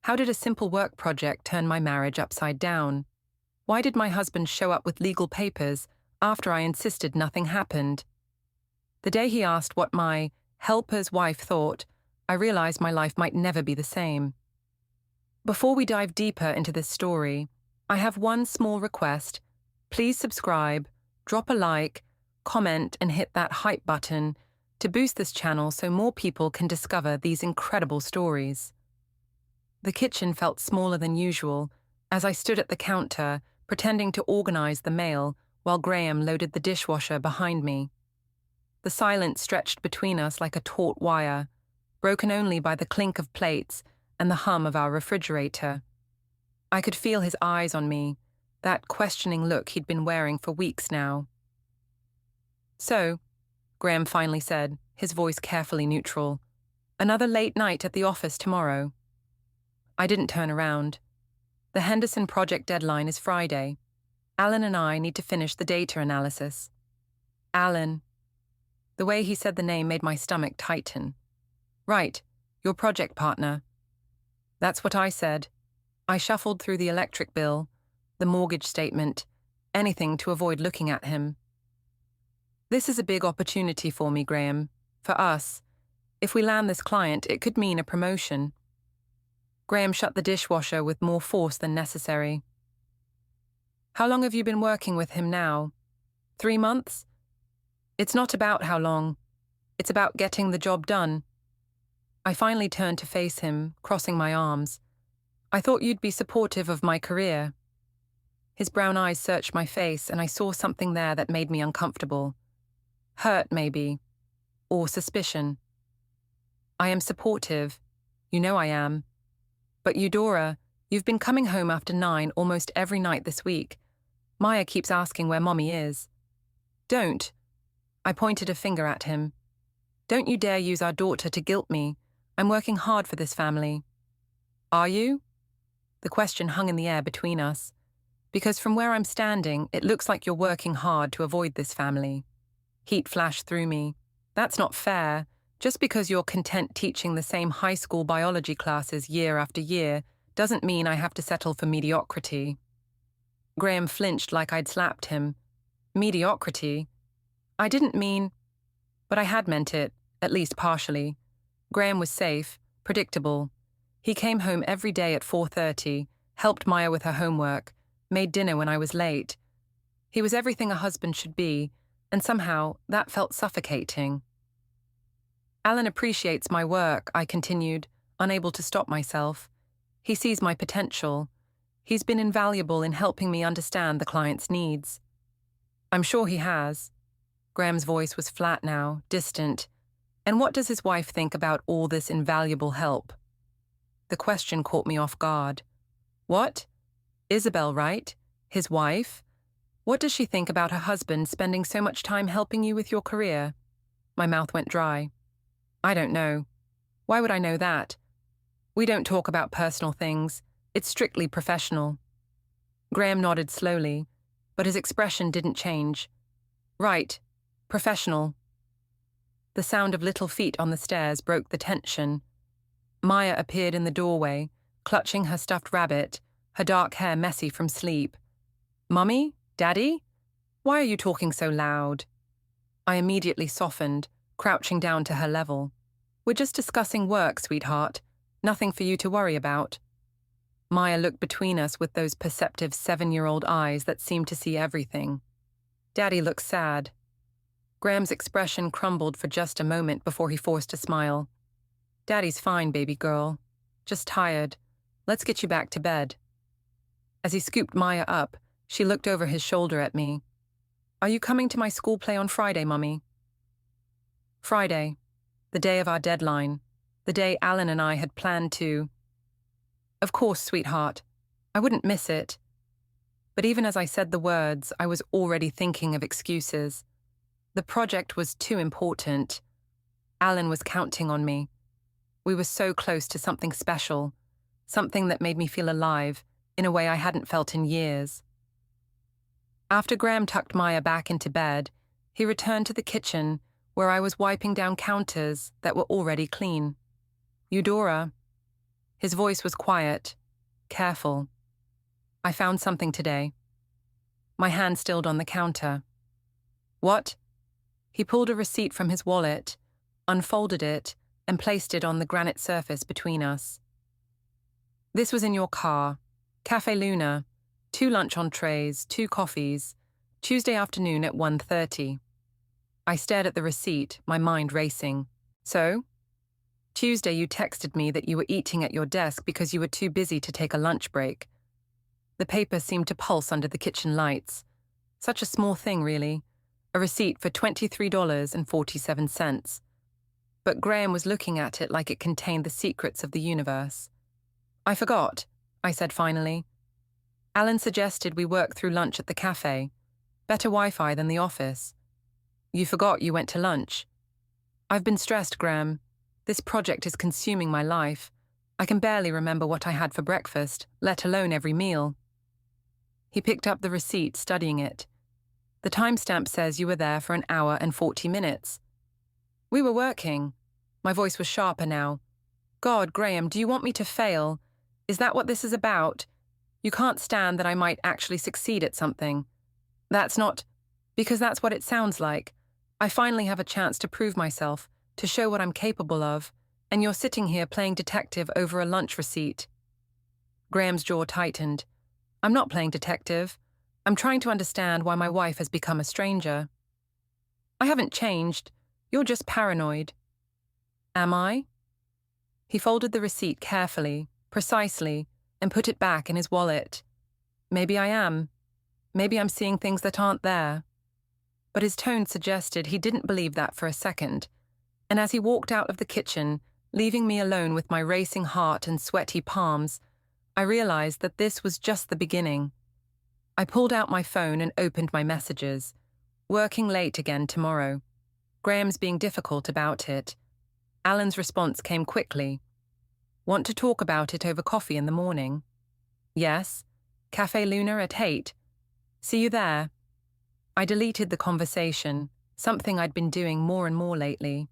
How did a simple work project turn my marriage upside down? Why did my husband show up with legal papers after I insisted nothing happened? The day he asked what my helper's wife thought, I realized my life might never be the same. Before we dive deeper into this story, I have one small request. Please subscribe, drop a like, comment, and hit that hype button to boost this channel so more people can discover these incredible stories. The kitchen felt smaller than usual as I stood at the counter pretending to organize the mail while Graham loaded the dishwasher behind me. The silence stretched between us like a taut wire, broken only by the clink of plates and the hum of our refrigerator. I could feel his eyes on me, that questioning look he'd been wearing for weeks now. "So," Graham finally said, his voice carefully neutral, "another late night at the office tomorrow?" I didn't turn around. The Henderson project deadline is Friday. Alan and I need to finish the data analysis. Alan. The way he said the name made my stomach tighten. "Right, your project partner." That's what I said. I shuffled through the electric bill, the mortgage statement, anything to avoid looking at him. "This is a big opportunity for me, Graham. For us. If we land this client, it could mean a promotion." Graham shut the dishwasher with more force than necessary. "How long have you been working with him now? 3 months? It's not about how long. It's about getting the job done." I finally turned to face him, crossing my arms. "I thought you'd be supportive of my career." His brown eyes searched my face, and I saw something there that made me uncomfortable. Hurt, maybe. Or suspicion. "I am supportive. You know I am. But Eudora, you've been coming home after 9 almost every night this week. Maya keeps asking where Mommy is." "Don't." I pointed a finger at him. "Don't you dare use our daughter to guilt me. I'm working hard for this family." "Are you?" The question hung in the air between us. Because from where I'm standing, it looks like you're working hard to avoid this family. Heat flashed through me. That's not fair. Just because you're content teaching the same high school biology classes year after year doesn't mean I have to settle for mediocrity. Graham flinched like I'd slapped him. Mediocrity? I didn't mean... But I had meant it, at least partially. Graham was safe, predictable. He came home every day at 4:30, helped Maya with her homework, made dinner when I was late. He was everything a husband should be, and somehow that felt suffocating. "Alan appreciates my work," I continued, unable to stop myself. "He sees my potential. He's been invaluable in helping me understand the client's needs." "I'm sure he has." Graham's voice was flat now, distant. "And what does his wife think about all this invaluable help?" The question caught me off guard. "What? Isabel, right? His wife? What does she think about her husband spending so much time helping you with your career?" My mouth went dry. "I don't know. Why would I know that? We don't talk about personal things. It's strictly professional." Graham nodded slowly, but his expression didn't change. "Right. Professional." The sound of little feet on the stairs broke the tension. Maya appeared in the doorway, clutching her stuffed rabbit, her dark hair messy from sleep. "Mummy? Daddy? Why are you talking so loud?" I immediately softened, crouching down to her level. "We're just discussing work, sweetheart. Nothing for you to worry about." Maya looked between us with those perceptive 7-year-old eyes that seemed to see everything. Daddy looked sad. Graham's expression crumbled for just a moment before he forced a smile. "Daddy's fine, baby girl. Just tired. Let's get you back to bed." As he scooped Maya up, she looked over his shoulder at me. "Are you coming to my school play on Friday, Mummy?" Friday, the day of our deadline, the day Alan and I had planned to. "Of course, sweetheart. I wouldn't miss it." But even as I said the words, I was already thinking of excuses. The project was too important. Alan was counting on me. We were so close to something special, something that made me feel alive in a way I hadn't felt in years. After Graham tucked Maya back into bed, he returned to the kitchen where I was wiping down counters that were already clean. "Eudora." His voice was quiet, careful. I found something today. My hand stilled on the counter. What? He pulled a receipt from his wallet, unfolded it, and placed it on the granite surface between us. This was in your car. Café Luna, 2 lunch entrees, 2 coffees, Tuesday afternoon at 1:30. I stared at the receipt, my mind racing. So? Tuesday you texted me that you were eating at your desk because you were too busy to take a lunch break. The paper seemed to pulse under the kitchen lights. Such a small thing, really. A receipt for $23.47. But Graham was looking at it like it contained the secrets of the universe. I forgot, I said finally. Alan suggested we work through lunch at the cafe. Better Wi-Fi than the office. You forgot you went to lunch. I've been stressed, Graham. This project is consuming my life. I can barely remember what I had for breakfast, let alone every meal. He picked up the receipt, studying it. The timestamp says you were there for 1 hour and 40 minutes. We were working. My voice was sharper now. God, Graham, do you want me to fail? Is that what this is about? You can't stand that I might actually succeed at something. That's not... Because that's what it sounds like. I finally have a chance to prove myself, to show what I'm capable of, and you're sitting here playing detective over a lunch receipt. Graham's jaw tightened. I'm not playing detective. I'm trying to understand why my wife has become a stranger. I haven't changed. You're just paranoid. Am I? He folded the receipt carefully, precisely, and put it back in his wallet. Maybe I am. Maybe I'm seeing things that aren't there. But his tone suggested he didn't believe that for a second, and as he walked out of the kitchen, leaving me alone with my racing heart and sweaty palms, I realized that this was just the beginning. I pulled out my phone and opened my messages. Working late again tomorrow. Graham's being difficult about it. Alan's response came quickly. Want to talk about it over coffee in the morning? Yes. Café Luna at 8. See you there. I deleted the conversation, something I'd been doing more and more lately.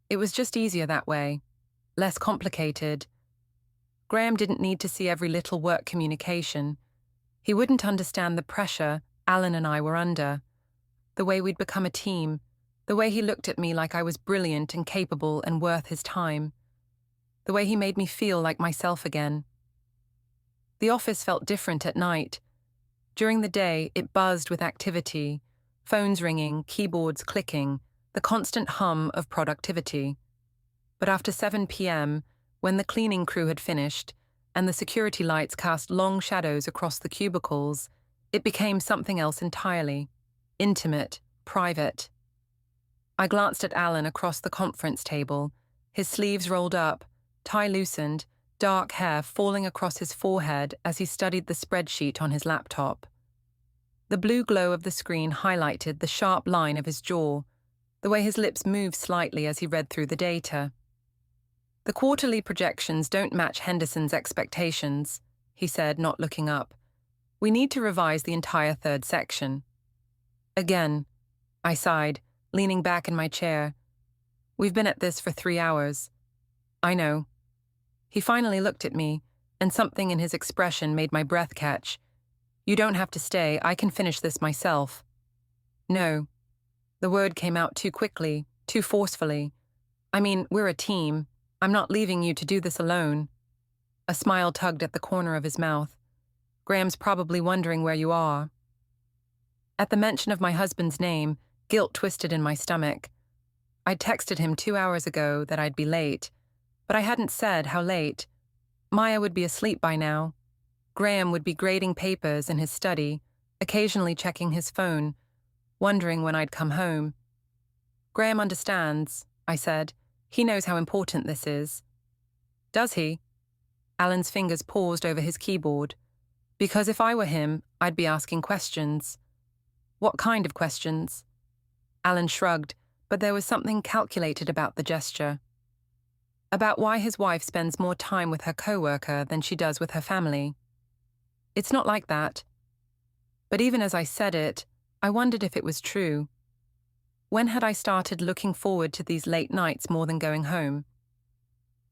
It was just easier that way. Less complicated. Graham didn't need to see every little work communication. He wouldn't understand the pressure Alan and I were under, the way we'd become a team, the way he looked at me like I was brilliant and capable and worth his time, the way he made me feel like myself again. The office felt different at night. During the day, it buzzed with activity, phones ringing, keyboards clicking, the constant hum of productivity. But after 7 p.m., when the cleaning crew had finished, and the security lights cast long shadows across the cubicles, it became something else entirely. Intimate, private. I glanced at Alan across the conference table, his sleeves rolled up, tie loosened, dark hair falling across his forehead as he studied the spreadsheet on his laptop. The blue glow of the screen highlighted the sharp line of his jaw, the way his lips moved slightly as he read through the data. The quarterly projections don't match Henderson's expectations, he said, not looking up. We need to revise the entire third section. Again, I sighed, leaning back in my chair. We've been at this for 3 hours. I know. He finally looked at me, and something in his expression made my breath catch. You don't have to stay, I can finish this myself. No. The word came out too quickly, too forcefully. I mean, we're a team. I'm not leaving you to do this alone. A smile tugged at the corner of his mouth. Graham's probably wondering where you are. At the mention of my husband's name, guilt twisted in my stomach. I'd texted him 2 hours ago that I'd be late, but I hadn't said how late. Maya would be asleep by now. Graham would be grading papers in his study, occasionally checking his phone, wondering when I'd come home. Graham understands, I said. He knows how important this is. Does he? Alan's fingers paused over his keyboard. Because if I were him, I'd be asking questions. What kind of questions? Alan shrugged, but there was something calculated about the gesture. About why his wife spends more time with her coworker than she does with her family. It's not like that. But even as I said it, I wondered if it was true. When had I started looking forward to these late nights more than going home?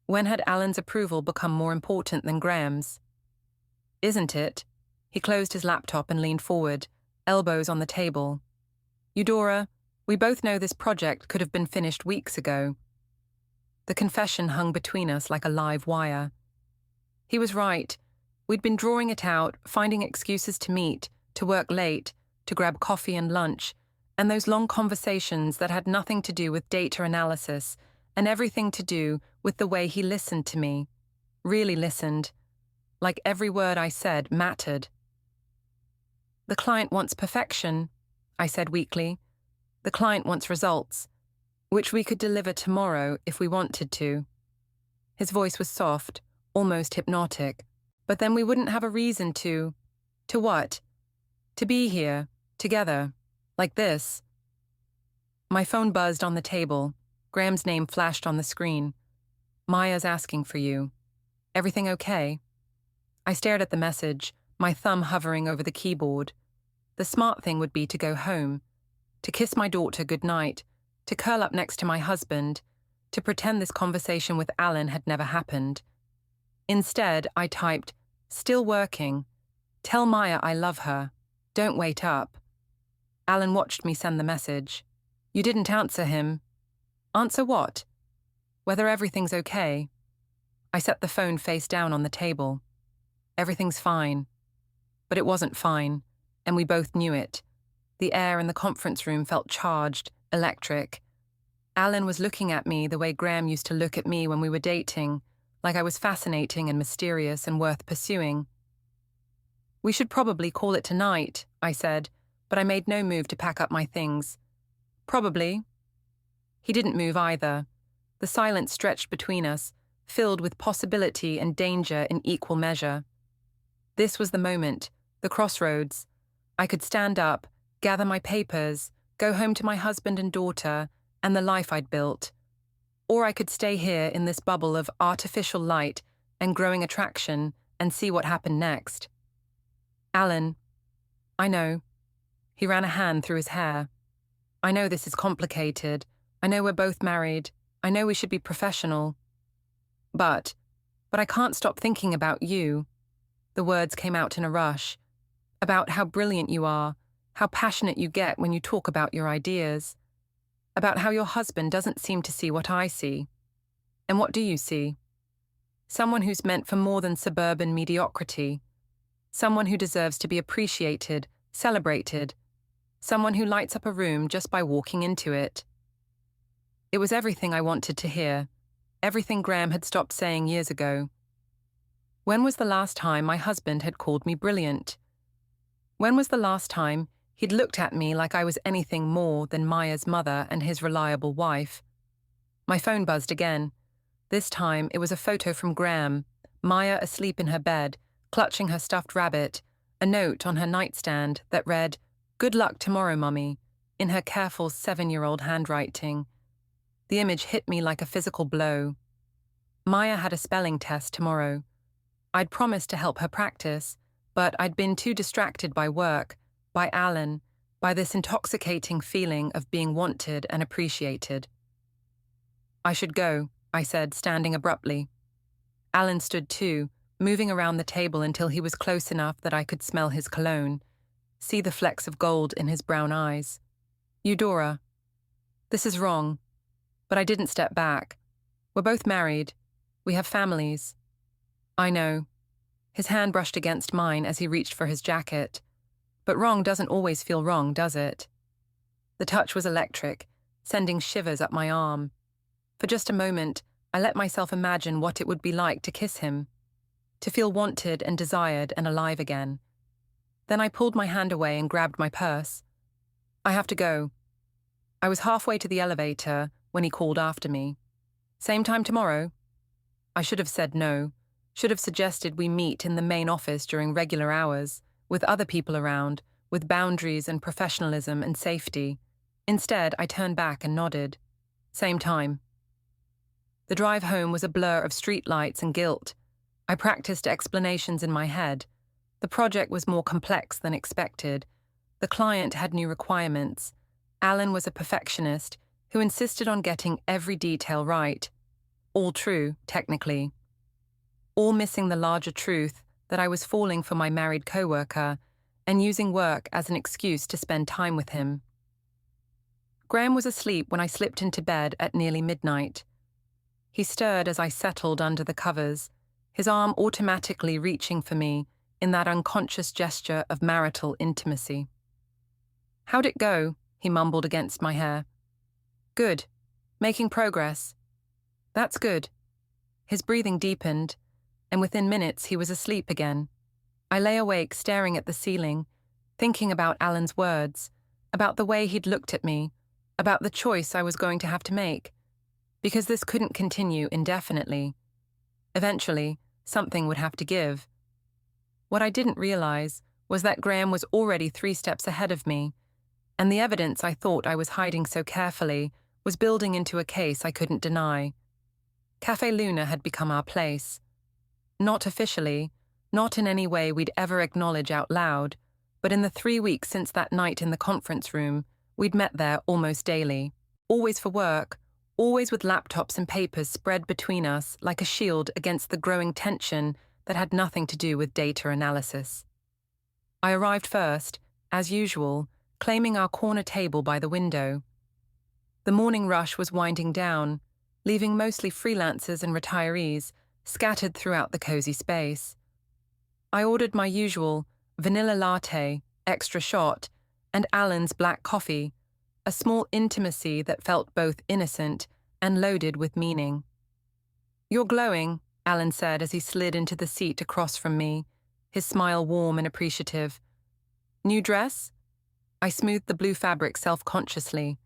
When had Alan's approval become more important than Graham's? Isn't it? He closed his laptop and leaned forward, elbows on the table. Eudora, we both know this project could have been finished weeks ago. The confession hung between us like a live wire. He was right. We'd been drawing it out, finding excuses to meet, to work late, to grab coffee and lunch, and those long conversations that had nothing to do with data analysis and everything to do with the way he listened to me. Really listened. Like every word I said mattered. The client wants perfection, I said weakly. The client wants results, which we could deliver tomorrow if we wanted to. His voice was soft, almost hypnotic, but then we wouldn't have a reason to. To what? To be here, together, like this. My phone buzzed on the table. Graham's name flashed on the screen. Maya's asking for you. Everything okay? I stared at the message, my thumb hovering over the keyboard. The smart thing would be to go home, to kiss my daughter goodnight, to curl up next to my husband, to pretend this conversation with Alan had never happened. Instead, I typed, "Still working. Tell Maya I love her. Don't wait up." Alan watched me send the message. You didn't answer him. Answer what? Whether everything's okay. I set the phone face down on the table. Everything's fine. But it wasn't fine, and we both knew it. The air in the conference room felt charged, electric. Alan was looking at me the way Graham used to look at me when we were dating, like I was fascinating and mysterious and worth pursuing. We should probably call it tonight, I said, but I made no move to pack up my things. Probably. He didn't move either. The silence stretched between us, filled with possibility and danger in equal measure. This was the moment, the crossroads. I could stand up, gather my papers, go home to my husband and daughter, and the life I'd built. Or I could stay here in this bubble of artificial light and growing attraction and see what happened next. Alan, I know. He ran a hand through his hair. I know this is complicated. I know we're both married. I know we should be professional. But I can't stop thinking about you. The words came out in a rush. About how brilliant you are, how passionate you get when you talk about your ideas. About how your husband doesn't seem to see what I see. And what do you see? Someone who's meant for more than suburban mediocrity. Someone who deserves to be appreciated, celebrated. Someone who lights up a room just by walking into it. It was everything I wanted to hear. Everything Graham had stopped saying years ago. When was the last time my husband had called me brilliant? When was the last time he'd looked at me like I was anything more than Maya's mother and his reliable wife? My phone buzzed again. This time it was a photo from Graham, Maya asleep in her bed, clutching her stuffed rabbit, a note on her nightstand that read, "Good luck tomorrow, Mummy," in her careful 7-year-old handwriting. The image hit me like a physical blow. Maya had a spelling test tomorrow. I'd promised to help her practice, but I'd been too distracted by work, by Alan, by this intoxicating feeling of being wanted and appreciated. I should go, I said, standing abruptly. Alan stood too, moving around the table until he was close enough that I could smell his cologne, see the flecks of gold in his brown eyes. Eudora, this is wrong. But I didn't step back. We're both married. We have families. I know. His hand brushed against mine as he reached for his jacket. But wrong doesn't always feel wrong, does it? The touch was electric, sending shivers up my arm. For just a moment, I let myself imagine what it would be like to kiss him, to feel wanted and desired and alive again. Then I pulled my hand away and grabbed my purse. I have to go. I was halfway to the elevator when he called after me. Same time tomorrow? I should have said no, should have suggested we meet in the main office during regular hours, with other people around, with boundaries and professionalism and safety. Instead, I turned back and nodded. Same time. The drive home was a blur of streetlights and guilt. I practiced explanations in my head. The project was more complex than expected. The client had new requirements. Alan was a perfectionist who insisted on getting every detail right. All true, technically. All missing the larger truth that I was falling for my married coworker and using work as an excuse to spend time with him. Graham was asleep when I slipped into bed at nearly midnight. He stirred as I settled under the covers, his arm automatically reaching for me in that unconscious gesture of marital intimacy. "How'd it go?" he mumbled against my hair. "Good. Making progress." "That's good." His breathing deepened, and within minutes he was asleep again. I lay awake staring at the ceiling, thinking about Alan's words, about the way he'd looked at me, about the choice I was going to have to make. Because this couldn't continue indefinitely. Eventually, something would have to give. What I didn't realize was that Graham was already 3 steps ahead of me, and the evidence I thought I was hiding so carefully was building into a case I couldn't deny. Café Luna had become our place. Not officially, not in any way we'd ever acknowledge out loud, but in the 3 weeks since that night in the conference room, we'd met there almost daily. Always for work, always with laptops and papers spread between us like a shield against the growing tension that had nothing to do with data analysis. I arrived first, as usual, claiming our corner table by the window. The morning rush was winding down, leaving mostly freelancers and retirees scattered throughout the cozy space. I ordered my usual vanilla latte, extra shot, and Alan's black coffee, a small intimacy that felt both innocent and loaded with meaning. "You're glowing," Alan said as he slid into the seat across from me, his smile warm and appreciative. "New dress?" I smoothed the blue fabric self-consciously.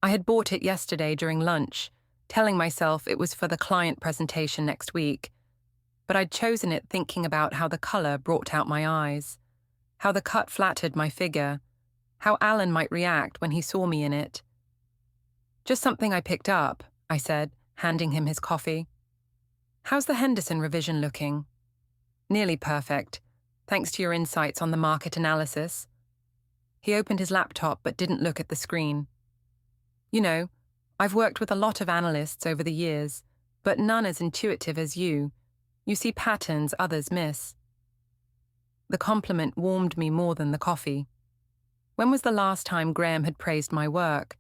I had bought it yesterday during lunch, telling myself it was for the client presentation next week, but I'd chosen it thinking about how the color brought out my eyes, how the cut flattered my figure, how Alan might react when he saw me in it. "Just something I picked up," I said, handing him his coffee. "How's the Henderson revision looking?" "Nearly perfect, thanks to your insights on the market analysis." He opened his laptop but didn't look at the screen. "You know, I've worked with a lot of analysts over the years, but none as intuitive as you. You see patterns others miss." The compliment warmed me more than the coffee. When was the last time Graham had praised my work?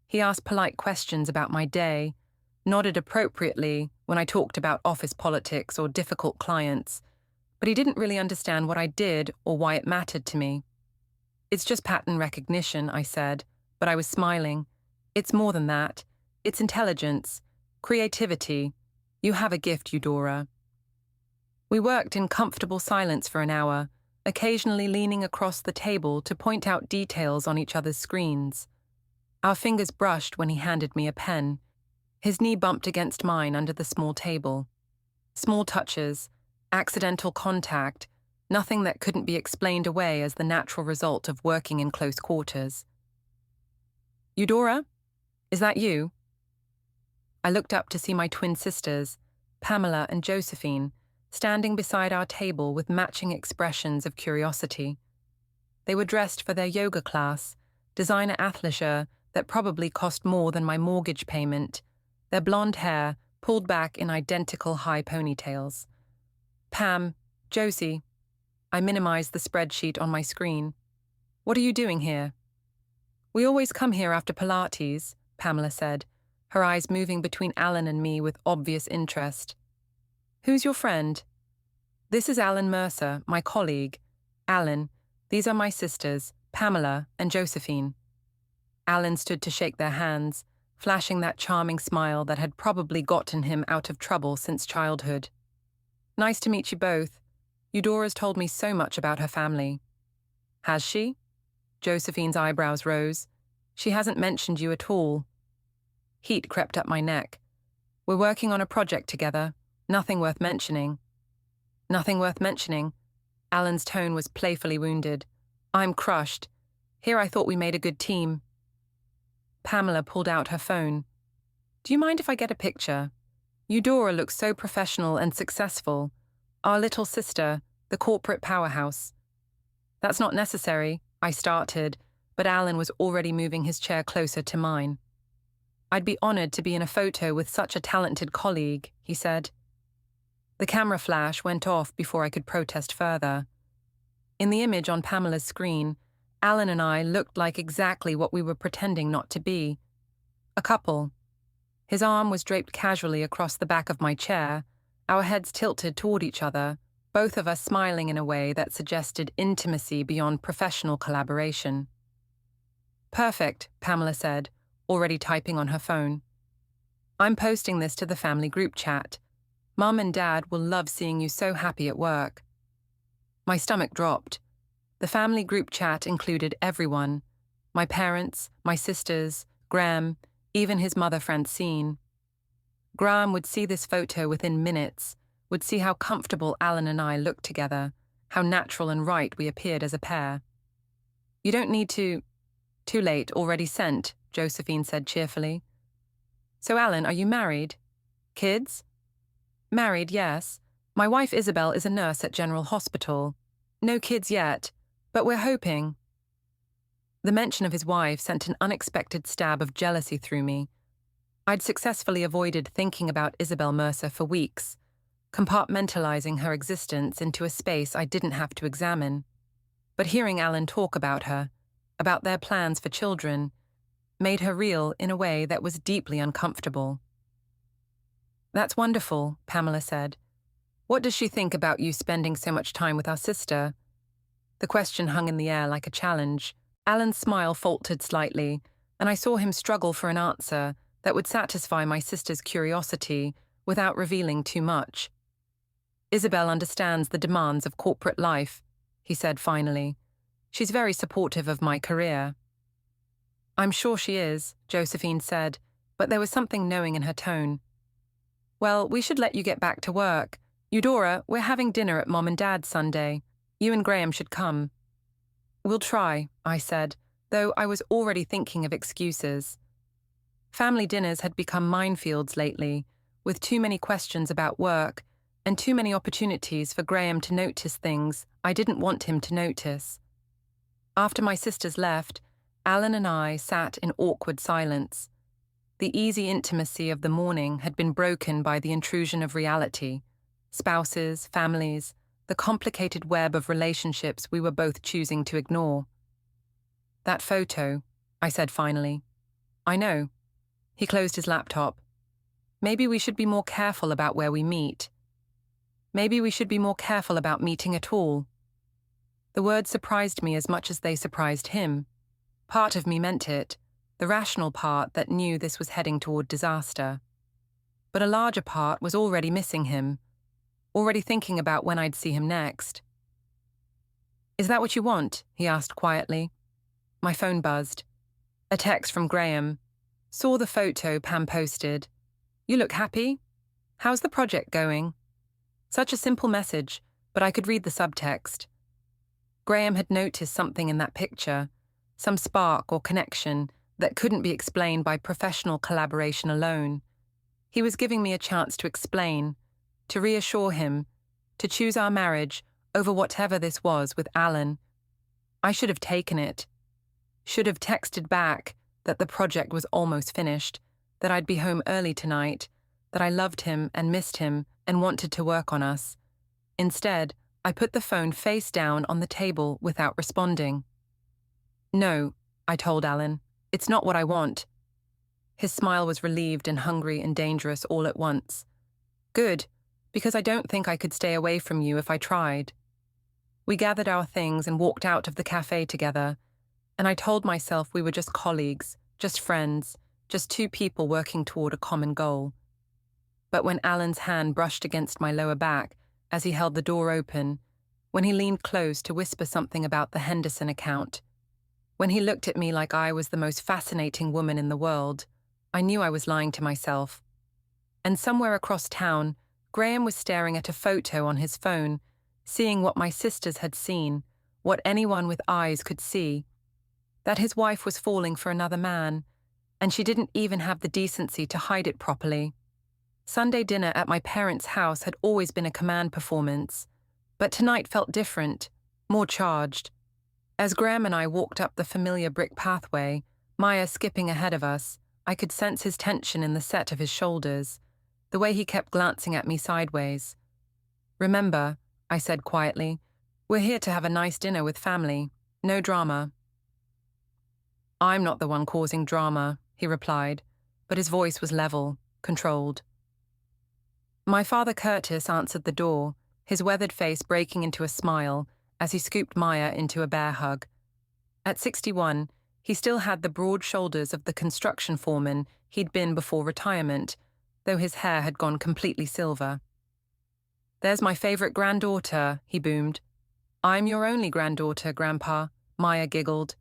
He asked polite questions about my day, nodded appropriately when I talked about office politics or difficult clients, but he didn't really understand what I did or why it mattered to me. "It's just pattern recognition," I said, but I was smiling. "It's more than that. It's intelligence, creativity. You have a gift, Eudora." We worked in comfortable silence for an hour, occasionally leaning across the table to point out details on each other's screens. Our fingers brushed when he handed me a pen. His knee bumped against mine under the small table. Small touches, accidental contact, nothing that couldn't be explained away as the natural result of working in close quarters. "Eudora? Is that you?" I looked up to see my twin sisters, Pamela and Josephine, standing beside our table with matching expressions of curiosity. They were dressed for their yoga class, designer athleisure that probably cost more than my mortgage payment, their blonde hair pulled back in identical high ponytails. "Pam, Josie." I minimized the spreadsheet on my screen. "What are you doing here?" "We always come here after Pilates," Pamela said, her eyes moving between Alan and me with obvious interest. "Who's your friend?" "This is Alan Mercer, my colleague. Alan, these are my sisters, Pamela and Josephine." Alan stood to shake their hands, flashing that charming smile that had probably gotten him out of trouble since childhood. "Nice to meet you both. Eudora's told me so much about her family." "Has she?" Josephine's eyebrows rose. "She hasn't mentioned you at all." Heat crept up my neck. "We're working on a project together. Nothing worth mentioning." "Nothing worth mentioning?" Alan's tone was playfully wounded. "I'm crushed. Here I thought we made a good team." Pamela pulled out her phone. "Do you mind if I get a picture? Eudora looks so professional and successful. Our little sister, the corporate powerhouse." "That's not necessary," I started, but Alan was already moving his chair closer to mine. I'd be honored to be in a photo with such a talented colleague, he said. The camera flash went off before I could protest further. In the image on Pamela's screen, Alan and I looked like exactly what we were pretending not to be. A couple. His arm was draped casually across the back of my chair, our heads tilted toward each other, both of us smiling in a way that suggested intimacy beyond professional collaboration. Perfect, Pamela said, already typing on her phone. I'm posting this to the family group chat. Mum and Dad will love seeing you so happy at work. My stomach dropped. The family group chat included everyone. My parents, my sisters, Graham, even his mother Francine. Graham would see this photo within minutes, would see how comfortable Alan and I looked together, how natural and right we appeared as a pair. You don't need to... Too late, already sent, Josephine said cheerfully. So Alan, are you married? Kids? Married, yes. My wife Isabel is a nurse at General Hospital. No kids yet, but we're hoping. The mention of his wife sent an unexpected stab of jealousy through me. I'd successfully avoided thinking about Isabel Mercer for weeks, compartmentalizing her existence into a space I didn't have to examine. But hearing Alan talk about her, about their plans for children, made her real in a way that was deeply uncomfortable. That's wonderful, Pamela said. What does she think about you spending so much time with our sister? The question hung in the air like a challenge. Alan's smile faltered slightly, and I saw him struggle for an answer that would satisfy my sister's curiosity without revealing too much. Isabel understands the demands of corporate life, he said finally. She's very supportive of my career. I'm sure she is, Josephine said, but there was something knowing in her tone. Well, we should let you get back to work. Eudora, we're having dinner at Mom and Dad's Sunday. You and Graham should come. We'll try, I said, though I was already thinking of excuses. Family dinners had become minefields lately, with too many questions about work and too many opportunities for Graham to notice things I didn't want him to notice. After my sisters left, Alan and I sat in awkward silence. The easy intimacy of the morning had been broken by the intrusion of reality. Spouses, families, the complicated web of relationships we were both choosing to ignore. That photo, I said finally. I know. He closed his laptop. Maybe we should be more careful about where we meet. Maybe we should be more careful about meeting at all. The words surprised me as much as they surprised him. Part of me meant it, the rational part that knew this was heading toward disaster. But a larger part was already missing him, already thinking about when I'd see him next. Is that what you want? He asked quietly. My phone buzzed. A text from Graham. Saw the photo Pam posted. You look happy? How's the project going? Such a simple message, but I could read the subtext. Graham had noticed something in that picture, some spark or connection that couldn't be explained by professional collaboration alone. He was giving me a chance to explain, to reassure him, to choose our marriage over whatever this was with Alan. I should have taken it. Should have texted back that the project was almost finished, that I'd be home early tonight, that I loved him and missed him and wanted to work on us. Instead, I put the phone face down on the table without responding. No, I told Alan, it's not what I want. His smile was relieved and hungry and dangerous all at once. Good, because I don't think I could stay away from you if I tried. We gathered our things and walked out of the cafe together, and I told myself we were just colleagues, just friends, just two people working toward a common goal. But when Alan's hand brushed against my lower back as he held the door open, when he leaned close to whisper something about the Henderson account, when he looked at me like I was the most fascinating woman in the world, I knew I was lying to myself. And somewhere across town, Graham was staring at a photo on his phone, seeing what my sisters had seen, what anyone with eyes could see, that his wife was falling for another man, and she didn't even have the decency to hide it properly. Sunday dinner at my parents' house had always been a command performance, but tonight felt different, more charged. As Graham and I walked up the familiar brick pathway, Maya skipping ahead of us, I could sense his tension in the set of his shoulders, the way he kept glancing at me sideways. "Remember," I said quietly, "we're here to have a nice dinner with family. No drama." "I'm not the one causing drama," he replied, but his voice was level, controlled. My father Curtis answered the door, his weathered face breaking into a smile as he scooped Maya into a bear hug. At 61, he still had the broad shoulders of the construction foreman he'd been before retirement, though his hair had gone completely silver. "There's my favorite granddaughter," he boomed. "I'm your only granddaughter, Grandpa," Maya giggled.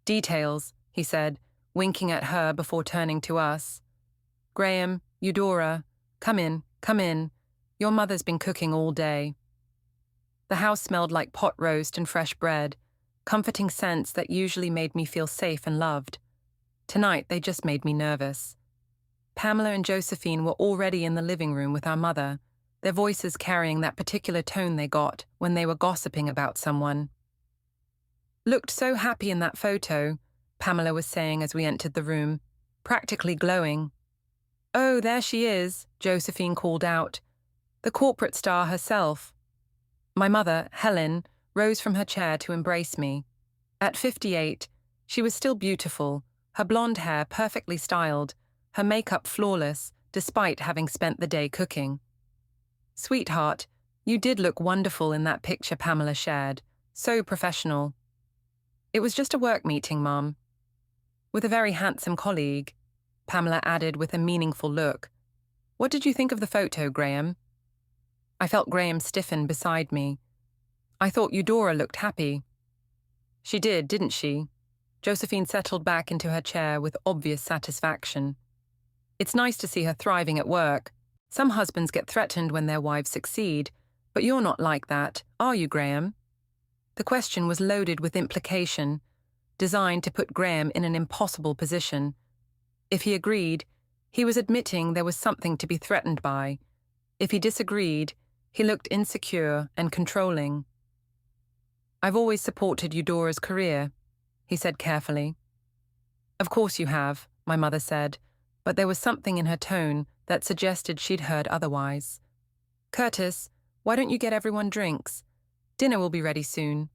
"Details," he said, winking at her before turning to us. "Graham, Eudora, come in, come in. Your mother's been cooking all day." The house smelled like pot roast and fresh bread, comforting scents that usually made me feel safe and loved. Tonight, they just made me nervous. Pamela and Josephine were already in the living room with our mother, their voices carrying that particular tone they got when they were gossiping about someone. "Looked so happy in that photo," Pamela was saying as we entered the room, practically glowing. "Oh, there she is," Josephine called out. "The corporate star herself." My mother, Helen, rose from her chair to embrace me. At 58, she was still beautiful, her blonde hair perfectly styled, her makeup flawless, despite having spent the day cooking. "Sweetheart, you did look wonderful in that picture Pamela shared. So professional." "It was just a work meeting, Mom." "With a very handsome colleague," Pamela added with a meaningful look. "What did you think of the photo, Graham?" I felt Graham stiffen beside me. "I thought Eudora looked happy." "She did, didn't she?" Josephine settled back into her chair with obvious satisfaction. "It's nice to see her thriving at work. Some husbands get threatened when their wives succeed, but you're not like that, are you, Graham?" The question was loaded with implication, designed to put Graham in an impossible position. If he agreed, he was admitting there was something to be threatened by. If he disagreed, he looked insecure and controlling. "I've always supported Eudora's career," he said carefully. "Of course you have," my mother said, but there was something in her tone that suggested she'd heard otherwise. "Curtis, why don't you get everyone drinks? Dinner will be ready soon."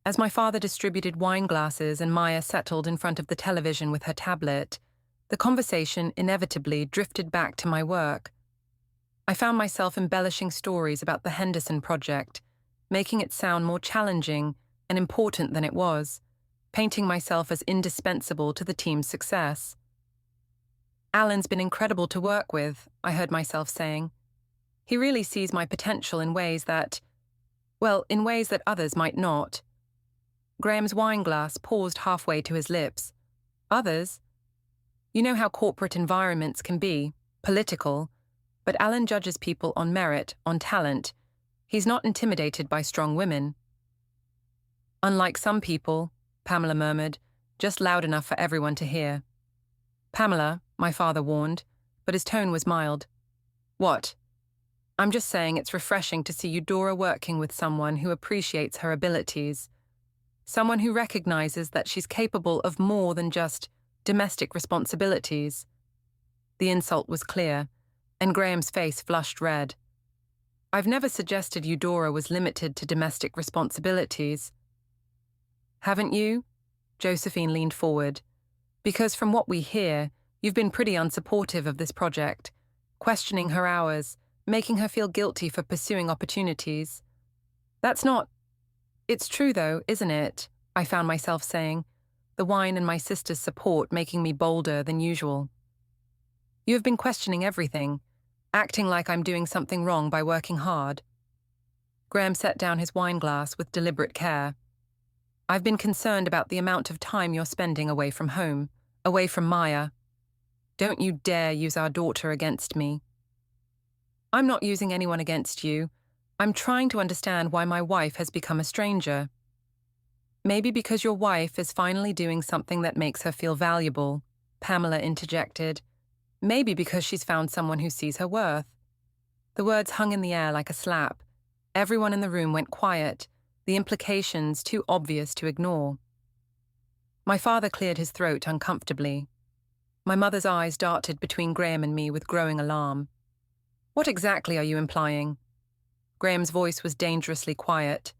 As my father distributed wine glasses and Maya settled in front of the television with her tablet, the conversation inevitably drifted back to my work. I found myself embellishing stories about the Henderson project, making it sound more challenging and important than it was, painting myself as indispensable to the team's success. "Alan's been incredible to work with," I heard myself saying. "He really sees my potential in ways that others might not." Graham's wine glass paused halfway to his lips. "Others? You know how corporate environments can be, political, but Alan judges people on merit, on talent. He's not intimidated by strong women." "Unlike some people," Pamela murmured, just loud enough for everyone to hear. "Pamela," my father warned, but his tone was mild. "What?" "I'm just saying it's refreshing to see Eudora working with someone who appreciates her abilities. Someone who recognizes that she's capable of more than just domestic responsibilities." The insult was clear, and Graham's face flushed red. "I've never suggested Eudora was limited to domestic responsibilities." "Haven't you?" Josephine leaned forward. "Because from what we hear, you've been pretty unsupportive of this project, questioning her hours, making her feel guilty for pursuing opportunities." "That's not—" "It's true though, isn't it?" I found myself saying, the wine and my sister's support making me bolder than usual. "You have been questioning everything, acting like I'm doing something wrong by working hard." Graham set down his wine glass with deliberate care. "I've been concerned about the amount of time you're spending away from home, away from Maya. Don't you dare use our daughter against me." "I'm not using anyone against you. I'm trying to understand why my wife has become a stranger." "Maybe because your wife is finally doing something that makes her feel valuable," Pamela interjected. "Maybe because she's found someone who sees her worth." The words hung in the air like a slap. Everyone in the room went quiet, the implications too obvious to ignore. My father cleared his throat uncomfortably. My mother's eyes darted between Graham and me with growing alarm. What exactly are you implying? Graham's voice was dangerously quiet.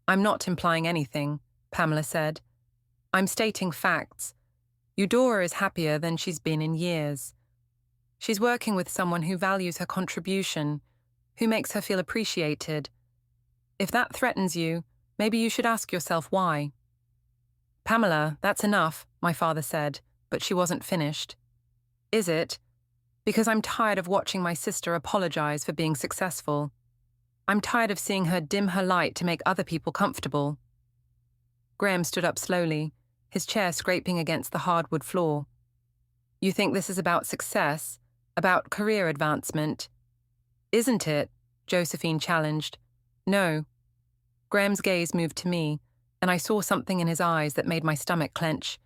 I'm not implying anything, Pamela said. I'm stating facts. Eudora is happier than she's been in years. She's working with someone who values her contribution, who makes her feel appreciated. If that threatens you, maybe you should ask yourself why. Pamela, that's enough, my father said, but she wasn't finished. Is it? Because I'm tired of watching my sister apologize for being successful. I'm tired of seeing her dim her light to make other people comfortable. Graham stood up slowly, his chair scraping against the hardwood floor. You think this is about success, about career advancement? Isn't it? Josephine challenged. No. Graham's gaze moved to me, and I saw something in his eyes that made my stomach clench.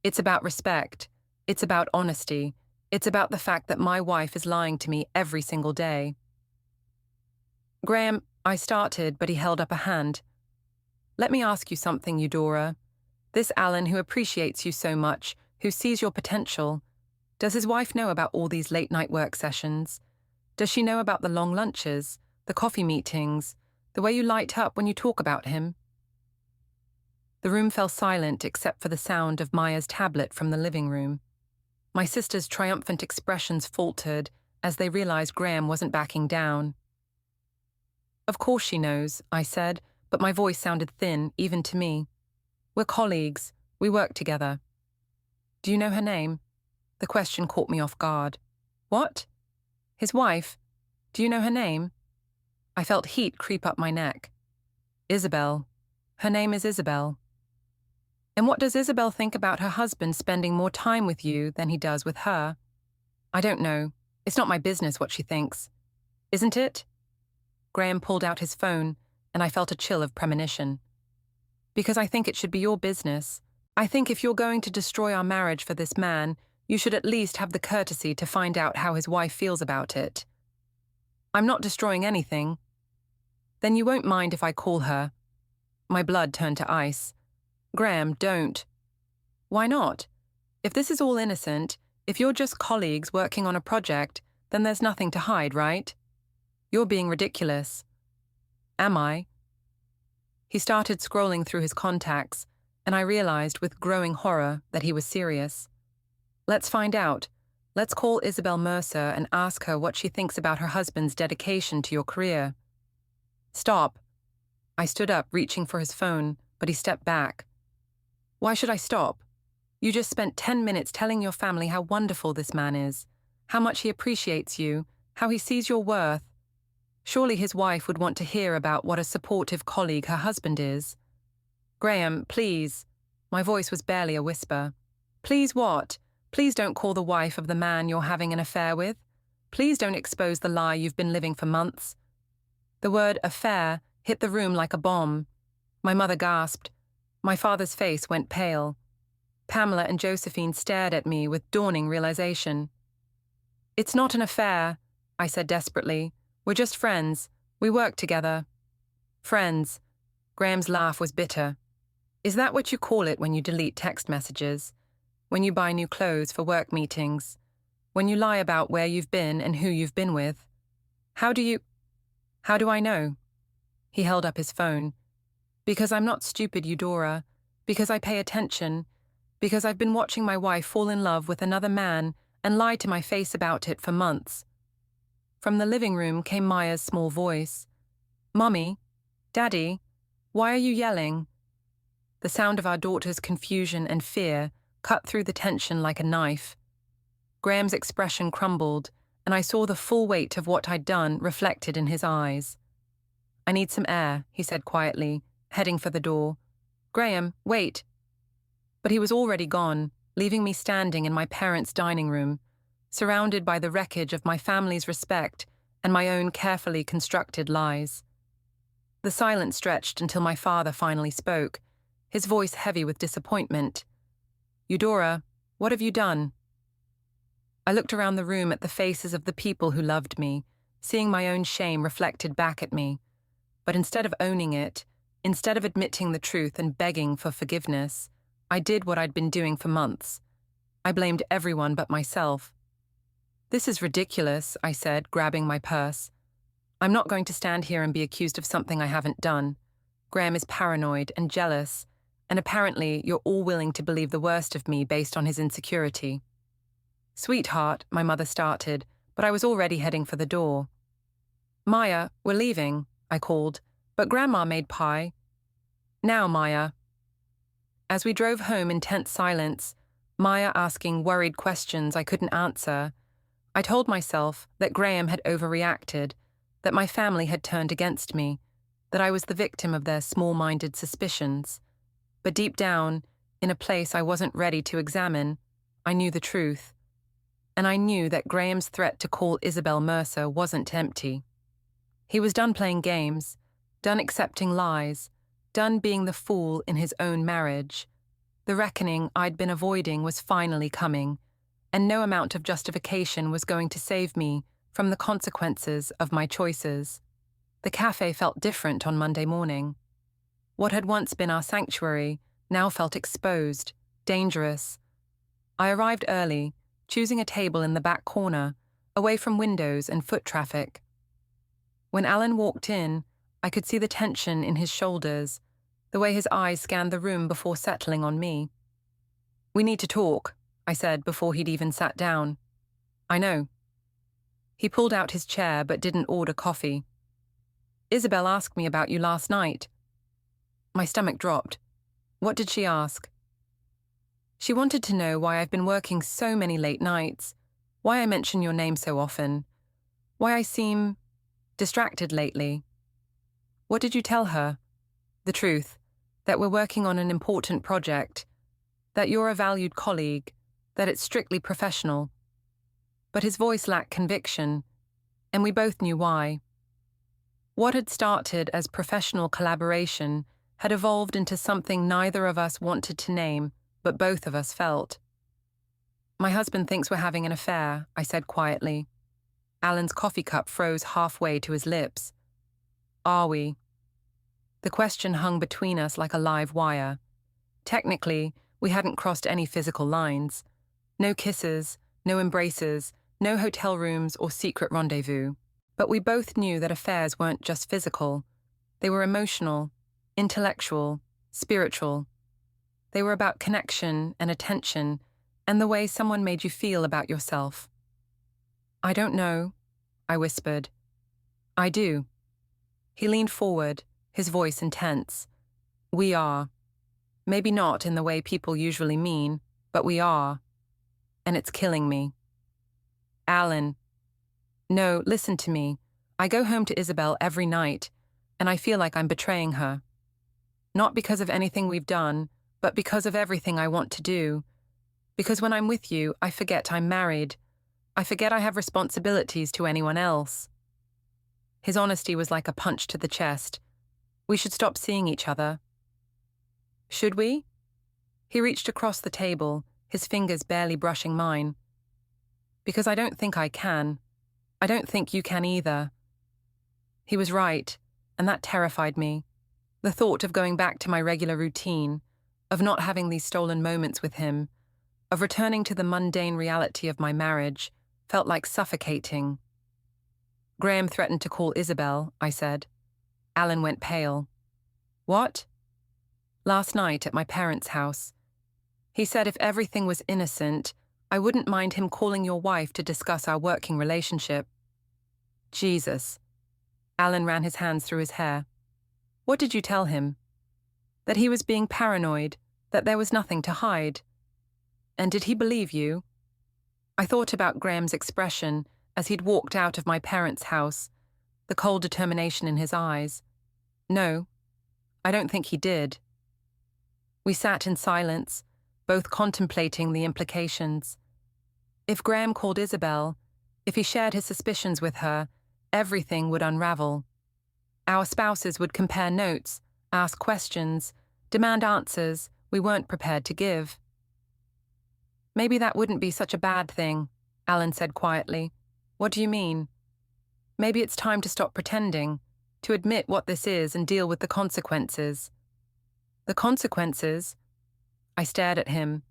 It's about respect. It's about honesty. It's about the fact that my wife is lying to me every single day. Graham, I started, but he held up a hand. Let me ask you something, Eudora. This Alan who appreciates you so much, who sees your potential, does his wife know about all these late-night work sessions? Does she know about the long lunches, the coffee meetings, the way you light up when you talk about him? The room fell silent except for the sound of Maya's tablet from the living room. My sister's triumphant expressions faltered as they realized Graham wasn't backing down. Of course she knows, I said, but my voice sounded thin, even to me. We're colleagues. We work together. Do you know her name? The question caught me off guard. What? His wife? Do you know her name? I felt heat creep up my neck. Isabel. Her name is Isabel. And what does Isabel think about her husband spending more time with you than he does with her? I don't know. It's not my business what she thinks. Isn't it? Graham pulled out his phone, and I felt a chill of premonition. Because I think it should be your business. I think if you're going to destroy our marriage for this man, you should at least have the courtesy to find out how his wife feels about it. I'm not destroying anything. Then you won't mind if I call her. My blood turned to ice. Graham, don't. Why not? If this is all innocent, if you're just colleagues working on a project, then there's nothing to hide, right? You're being ridiculous. Am I? He started scrolling through his contacts, and I realized with growing horror that he was serious. Let's find out. Let's call Isabel Mercer and ask her what she thinks about her husband's dedication to your career. Stop. I stood up, reaching for his phone, but he stepped back. Why should I stop? You just spent 10 minutes telling your family how wonderful this man is, how much he appreciates you, how he sees your worth. Surely his wife would want to hear about what a supportive colleague her husband is. Graham, please. My voice was barely a whisper. Please what? Please don't call the wife of the man you're having an affair with. Please don't expose the lie you've been living for months. The word affair hit the room like a bomb. My mother gasped. My father's face went pale. Pamela and Josephine stared at me with dawning realization. It's not an affair, I said desperately. We're just friends. We work together. Friends. Graham's laugh was bitter. Is that what you call it when you delete text messages? When you buy new clothes for work meetings? When you lie about where you've been and who you've been with? How do I know? He held up his phone. Because I'm not stupid, Eudora. Because I pay attention. Because I've been watching my wife fall in love with another man and lie to my face about it for months. From the living room came Maya's small voice. Mummy? Daddy? Why are you yelling? The sound of our daughter's confusion and fear cut through the tension like a knife. Graham's expression crumbled, and I saw the full weight of what I'd done reflected in his eyes. I need some air, he said quietly, heading for the door. Graham, wait. But he was already gone, leaving me standing in my parents' dining room, surrounded by the wreckage of my family's respect and my own carefully constructed lies. The silence stretched until my father finally spoke, his voice heavy with disappointment. Eudora, what have you done? I looked around the room at the faces of the people who loved me, seeing my own shame reflected back at me. But instead of owning it, instead of admitting the truth and begging for forgiveness, I did what I'd been doing for months. I blamed everyone but myself. "This is ridiculous," I said, grabbing my purse. "I'm not going to stand here and be accused of something I haven't done. Graham is paranoid and jealous, and apparently you're all willing to believe the worst of me based on his insecurity." "Sweetheart," my mother started, but I was already heading for the door. "Maya, we're leaving," I called, "but Grandma made pie." "Now, Maya." As we drove home in tense silence, Maya asking worried questions I couldn't answer, I told myself that Graham had overreacted, that my family had turned against me, that I was the victim of their small-minded suspicions. But deep down, in a place I wasn't ready to examine, I knew the truth. And I knew that Graham's threat to call Isabel Mercer wasn't empty. He was done playing games, done accepting lies, done being the fool in his own marriage. The reckoning I'd been avoiding was finally coming, and no amount of justification was going to save me from the consequences of my choices. The cafe felt different on Monday morning. What had once been our sanctuary now felt exposed, dangerous. I arrived early, choosing a table in the back corner, away from windows and foot traffic. When Alan walked in, I could see the tension in his shoulders, the way his eyes scanned the room before settling on me. "We need to talk," I said before he'd even sat down. "I know." He pulled out his chair but didn't order coffee. "Isabel asked me about you last night." My stomach dropped. What did she ask? "She wanted to know why I've been working so many late nights, why I mention your name so often, why I seem distracted lately." "What did you tell her?" "The truth, that we're working on an important project, that you're a valued colleague, that it's strictly professional." But his voice lacked conviction, and we both knew why. What had started as professional collaboration had evolved into something neither of us wanted to name, but both of us felt. "My husband thinks we're having an affair," I said quietly. Alan's coffee cup froze halfway to his lips. "Are we?" The question hung between us like a live wire. Technically, we hadn't crossed any physical lines. No kisses, no embraces, no hotel rooms or secret rendezvous. But we both knew that affairs weren't just physical. They were emotional, intellectual, spiritual. They were about connection and attention and the way someone made you feel about yourself. "I don't know," I whispered. "I do." He leaned forward, his voice intense. "We are. Maybe not in the way people usually mean, but we are. And it's killing me." "Alan." "No, listen to me. I go home to Isabel every night, and I feel like I'm betraying her. Not because of anything we've done, but because of everything I want to do. Because when I'm with you, I forget I'm married. I forget I have responsibilities to anyone else." His honesty was like a punch to the chest. "We should stop seeing each other." "Should we?" He reached across the table, his fingers barely brushing mine. "Because I don't think I can. I don't think you can either." He was right, and that terrified me. The thought of going back to my regular routine, of not having these stolen moments with him, of returning to the mundane reality of my marriage, felt like suffocating. "Graham threatened to call Isabel," I said. Alan went pale. "What?" "Last night at my parents' house. He said if everything was innocent, I wouldn't mind him calling your wife to discuss our working relationship." "Jesus." Alan ran his hands through his hair. "What did you tell him?" "That he was being paranoid, that there was nothing to hide." "And did he believe you?" I thought about Graham's expression as he'd walked out of my parents' house, the cold determination in his eyes. No, I don't think he did. We sat in silence, both contemplating the implications. If Graham called Isabel, if he shared his suspicions with her, everything would unravel. Our spouses would compare notes, ask questions, demand answers we weren't prepared to give. "Maybe that wouldn't be such a bad thing," Alan said quietly. "What do you mean?" "Maybe it's time to stop pretending, to admit what this is and deal with the consequences." "The consequences?" I stared at him.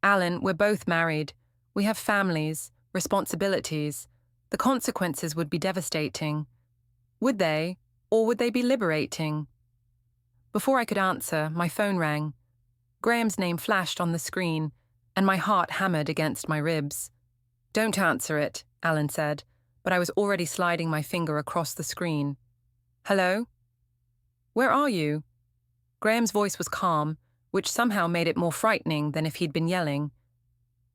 Alan, we're both married. We have families, responsibilities. The consequences would be devastating. Would they, or would they be liberating? Before I could answer, my phone rang. Graham's name flashed on the screen, and my heart hammered against my ribs. Don't answer it, Alan said, but I was already sliding my finger across the screen. Hello? Where are you? Graham's voice was calm, which somehow made it more frightening than if he'd been yelling.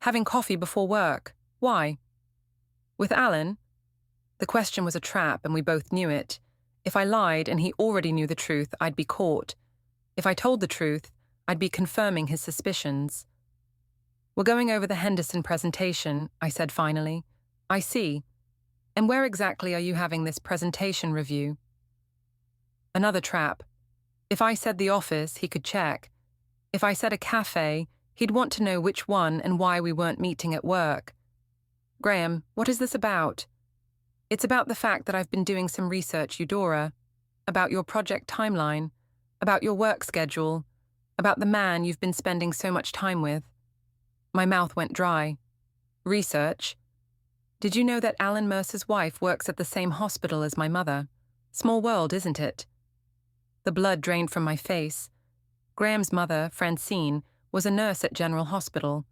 Having coffee before work. Why? With Alan? The question was a trap, and we both knew it. If I lied and he already knew the truth, I'd be caught. If I told the truth, I'd be confirming his suspicions. We're going over the Henderson presentation, I said finally. I see. And where exactly are you having this presentation review? Another trap. If I said the office, he could check. If I said a cafe, he'd want to know which one and why we weren't meeting at work. Graham, what is this about? It's about the fact that I've been doing some research, Eudora, about your project timeline, about your work schedule, about the man you've been spending so much time with. My mouth went dry. Research? Did you know that Alan Mercer's wife works at the same hospital as my mother? Small world, isn't it? The blood drained from my face. Graham's mother, Francine, was a nurse at General Hospital,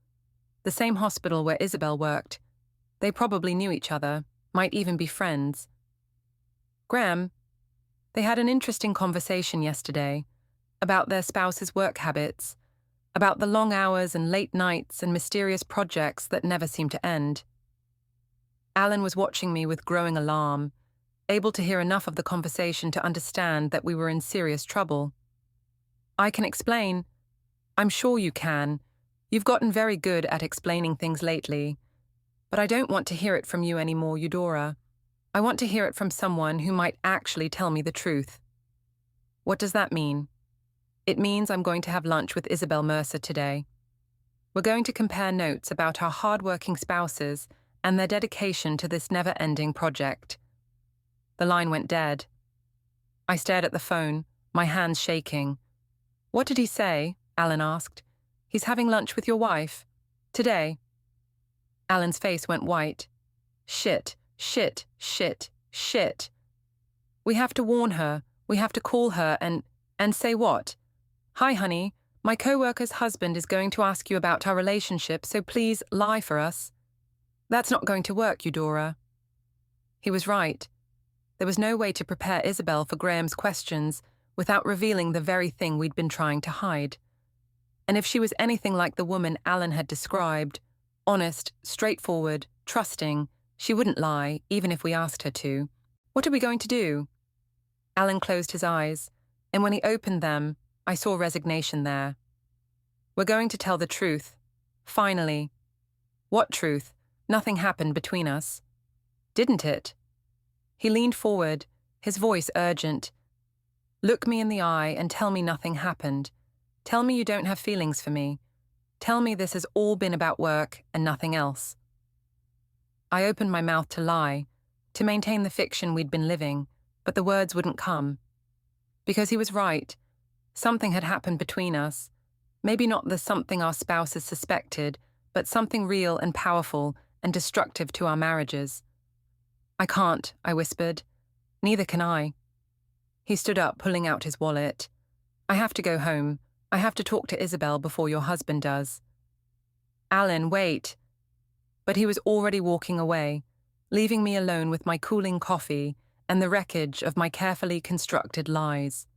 the same hospital where Isabel worked. They probably knew each other, might even be friends. Graham, they had an interesting conversation yesterday about their spouses' work habits, about the long hours and late nights and mysterious projects that never seem to end. Alan was watching me with growing alarm, able to hear enough of the conversation to understand that we were in serious trouble. I can explain. I'm sure you can. You've gotten very good at explaining things lately. But I don't want to hear it from you anymore, Eudora. I want to hear it from someone who might actually tell me the truth. What does that mean? It means I'm going to have lunch with Isabel Mercer today. We're going to compare notes about our hard-working spouses and their dedication to this never-ending project. The line went dead. I stared at the phone, my hands shaking. What did he say? Alan asked. He's having lunch with your wife? Today? Alan's face went white. Shit, shit, shit, shit. We have to warn her. We have to call her and say what? Hi, honey. My co-worker's husband is going to ask you about our relationship, so please lie for us. That's not going to work, Eudora. He was right. There was no way to prepare Isabel for Graham's questions without revealing the very thing we'd been trying to hide. And if she was anything like the woman Alan had described, honest, straightforward, trusting, she wouldn't lie, even if we asked her to. What are we going to do? Alan closed his eyes, and when he opened them, I saw resignation there. We're going to tell the truth. Finally. What truth? Nothing happened between us. Didn't it? He leaned forward, his voice urgent. Look me in the eye and tell me nothing happened. Tell me you don't have feelings for me. Tell me this has all been about work and nothing else. I opened my mouth to lie, to maintain the fiction we'd been living, but the words wouldn't come. Because he was right. Something had happened between us. Maybe not the something our spouses suspected, but something real and powerful and destructive to our marriages. I can't, I whispered. Neither can I. He stood up, pulling out his wallet. I have to go home. I have to talk to Isabel before your husband does. Alan, wait. But he was already walking away, leaving me alone with my cooling coffee and the wreckage of my carefully constructed lies.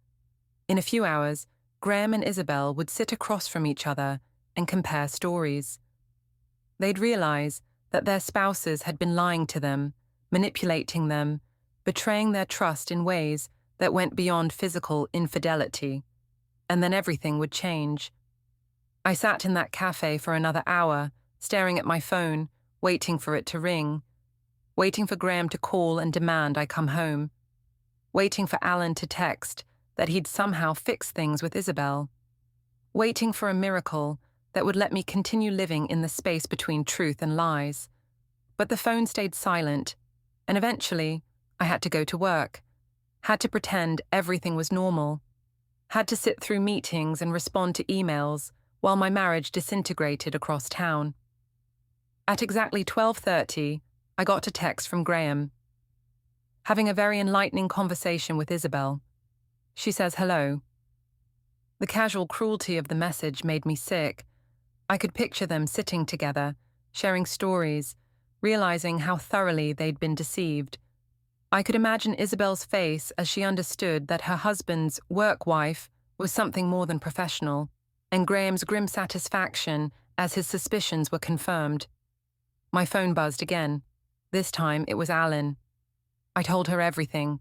In a few hours, Graham and Isabel would sit across from each other and compare stories. They'd realize that their spouses had been lying to them, manipulating them, betraying their trust in ways that went beyond physical infidelity, and then everything would change. I sat in that cafe for another hour, staring at my phone, waiting for it to ring, waiting for Graham to call and demand I come home, waiting for Alan to text that he'd somehow fix things with Isabel, waiting for a miracle that would let me continue living in the space between truth and lies. But the phone stayed silent, and eventually I had to go to work, had to pretend everything was normal, had to sit through meetings and respond to emails while my marriage disintegrated across town. At exactly 12:30, I got a text from Graham. Having a very enlightening conversation with Isabel. She says hello. The casual cruelty of the message made me sick. I could picture them sitting together, sharing stories, realizing how thoroughly they'd been deceived. I could imagine Isabel's face as she understood that her husband's work wife was something more than professional, and Graham's grim satisfaction as his suspicions were confirmed. My phone buzzed again. This time it was Alan. I told her everything.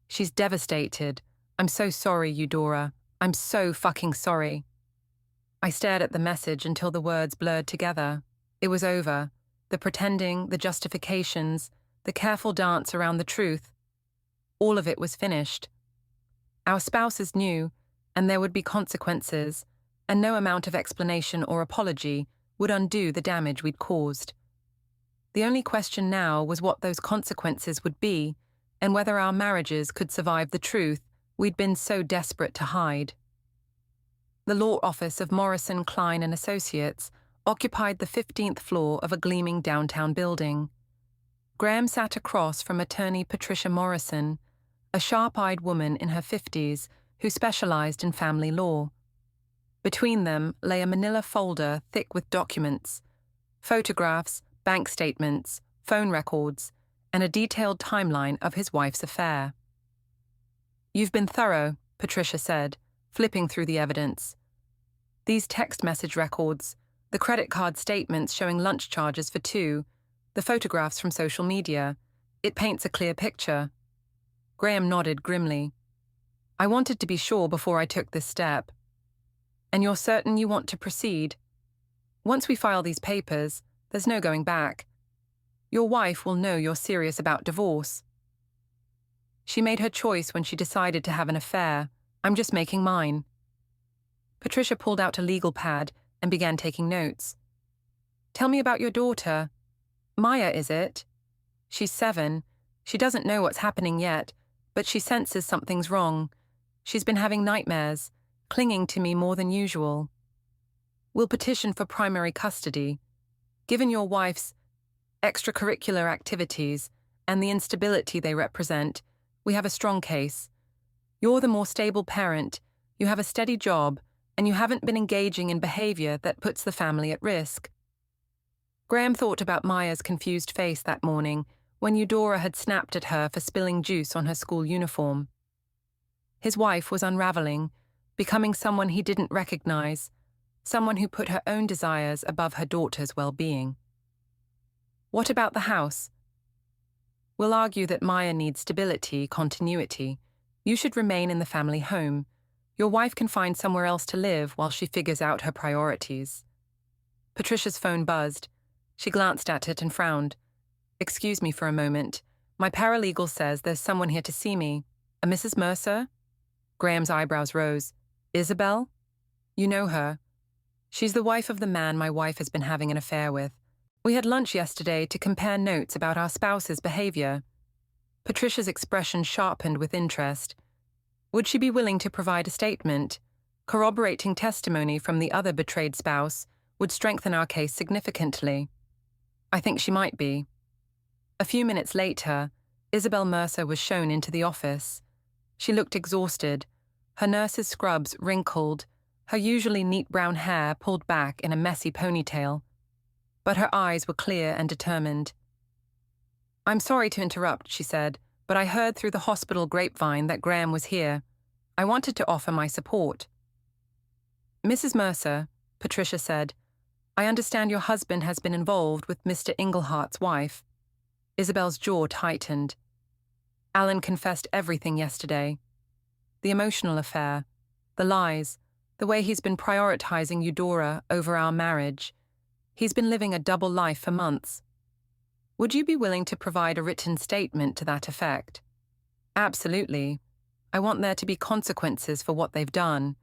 She's devastated. I'm so sorry, Eudora. I'm so fucking sorry. I stared at the message until the words blurred together. It was over. The pretending, the justifications, the careful dance around the truth. All of it was finished. Our spouses knew, and there would be consequences, and no amount of explanation or apology would undo the damage we'd caused. The only question now was what those consequences would be, and whether our marriages could survive the truth we'd been so desperate to hide. The law office of Morrison, Klein & Associates occupied the 15th floor of a gleaming downtown building. Graham sat across from attorney Patricia Morrison, a sharp-eyed woman in her 50s who specialized in family law. Between them lay a manila folder thick with documents, photographs, bank statements, phone records, and a detailed timeline of his wife's affair. "You've been thorough," Patricia said, flipping through the evidence. "These text message records, the credit card statements showing lunch charges for two, the photographs from social media. It paints a clear picture." Graham nodded grimly. "I wanted to be sure before I took this step." "And you're certain you want to proceed? Once we file these papers, there's no going back. Your wife will know you're serious about divorce." "She made her choice when she decided to have an affair. I'm just making mine." Patricia pulled out a legal pad and began taking notes. "Tell me about your daughter. Maya, is it? She's 7. She doesn't know what's happening yet, but she senses something's wrong. She's been having nightmares, clinging to me more than usual. We'll petition for primary custody. Given your wife's extracurricular activities and the instability they represent, we have a strong case. You're the more stable parent, you have a steady job, and you haven't been engaging in behavior that puts the family at risk." Graham thought about Maya's confused face that morning when Eudora had snapped at her for spilling juice on her school uniform. His wife was unraveling, becoming someone he didn't recognize, someone who put her own desires above her daughter's well-being. "What about the house?" "We'll argue that Maya needs stability, continuity. You should remain in the family home. Your wife can find somewhere else to live while she figures out her priorities." Patricia's phone buzzed. She glanced at it and frowned. "Excuse me for a moment. My paralegal says there's someone here to see me. A Mrs. Mercer?" Graham's eyebrows rose. "Isabel? You know her. She's the wife of the man my wife has been having an affair with. We had lunch yesterday to compare notes about our spouse's behavior." Patricia's expression sharpened with interest. Would she be willing to provide a statement? Corroborating testimony from the other betrayed spouse would strengthen our case significantly. I think she might be. A few minutes later, Isabel Mercer was shown into the office. She looked exhausted, her nurse's scrubs wrinkled, her usually neat brown hair pulled back in a messy ponytail. But her eyes were clear and determined. "I'm sorry to interrupt," she said, "but I heard through the hospital grapevine that Graham was here. I wanted to offer my support." "Mrs. Mercer," Patricia said, "I understand your husband has been involved with Mr. Inglehart's wife." Isabel's jaw tightened. Alan confessed everything yesterday. The emotional affair, the lies, the way he's been prioritizing Eudora over our marriage. He's been living a double life for months. Would you be willing to provide a written statement to that effect? Absolutely. I want there to be consequences for what they've done.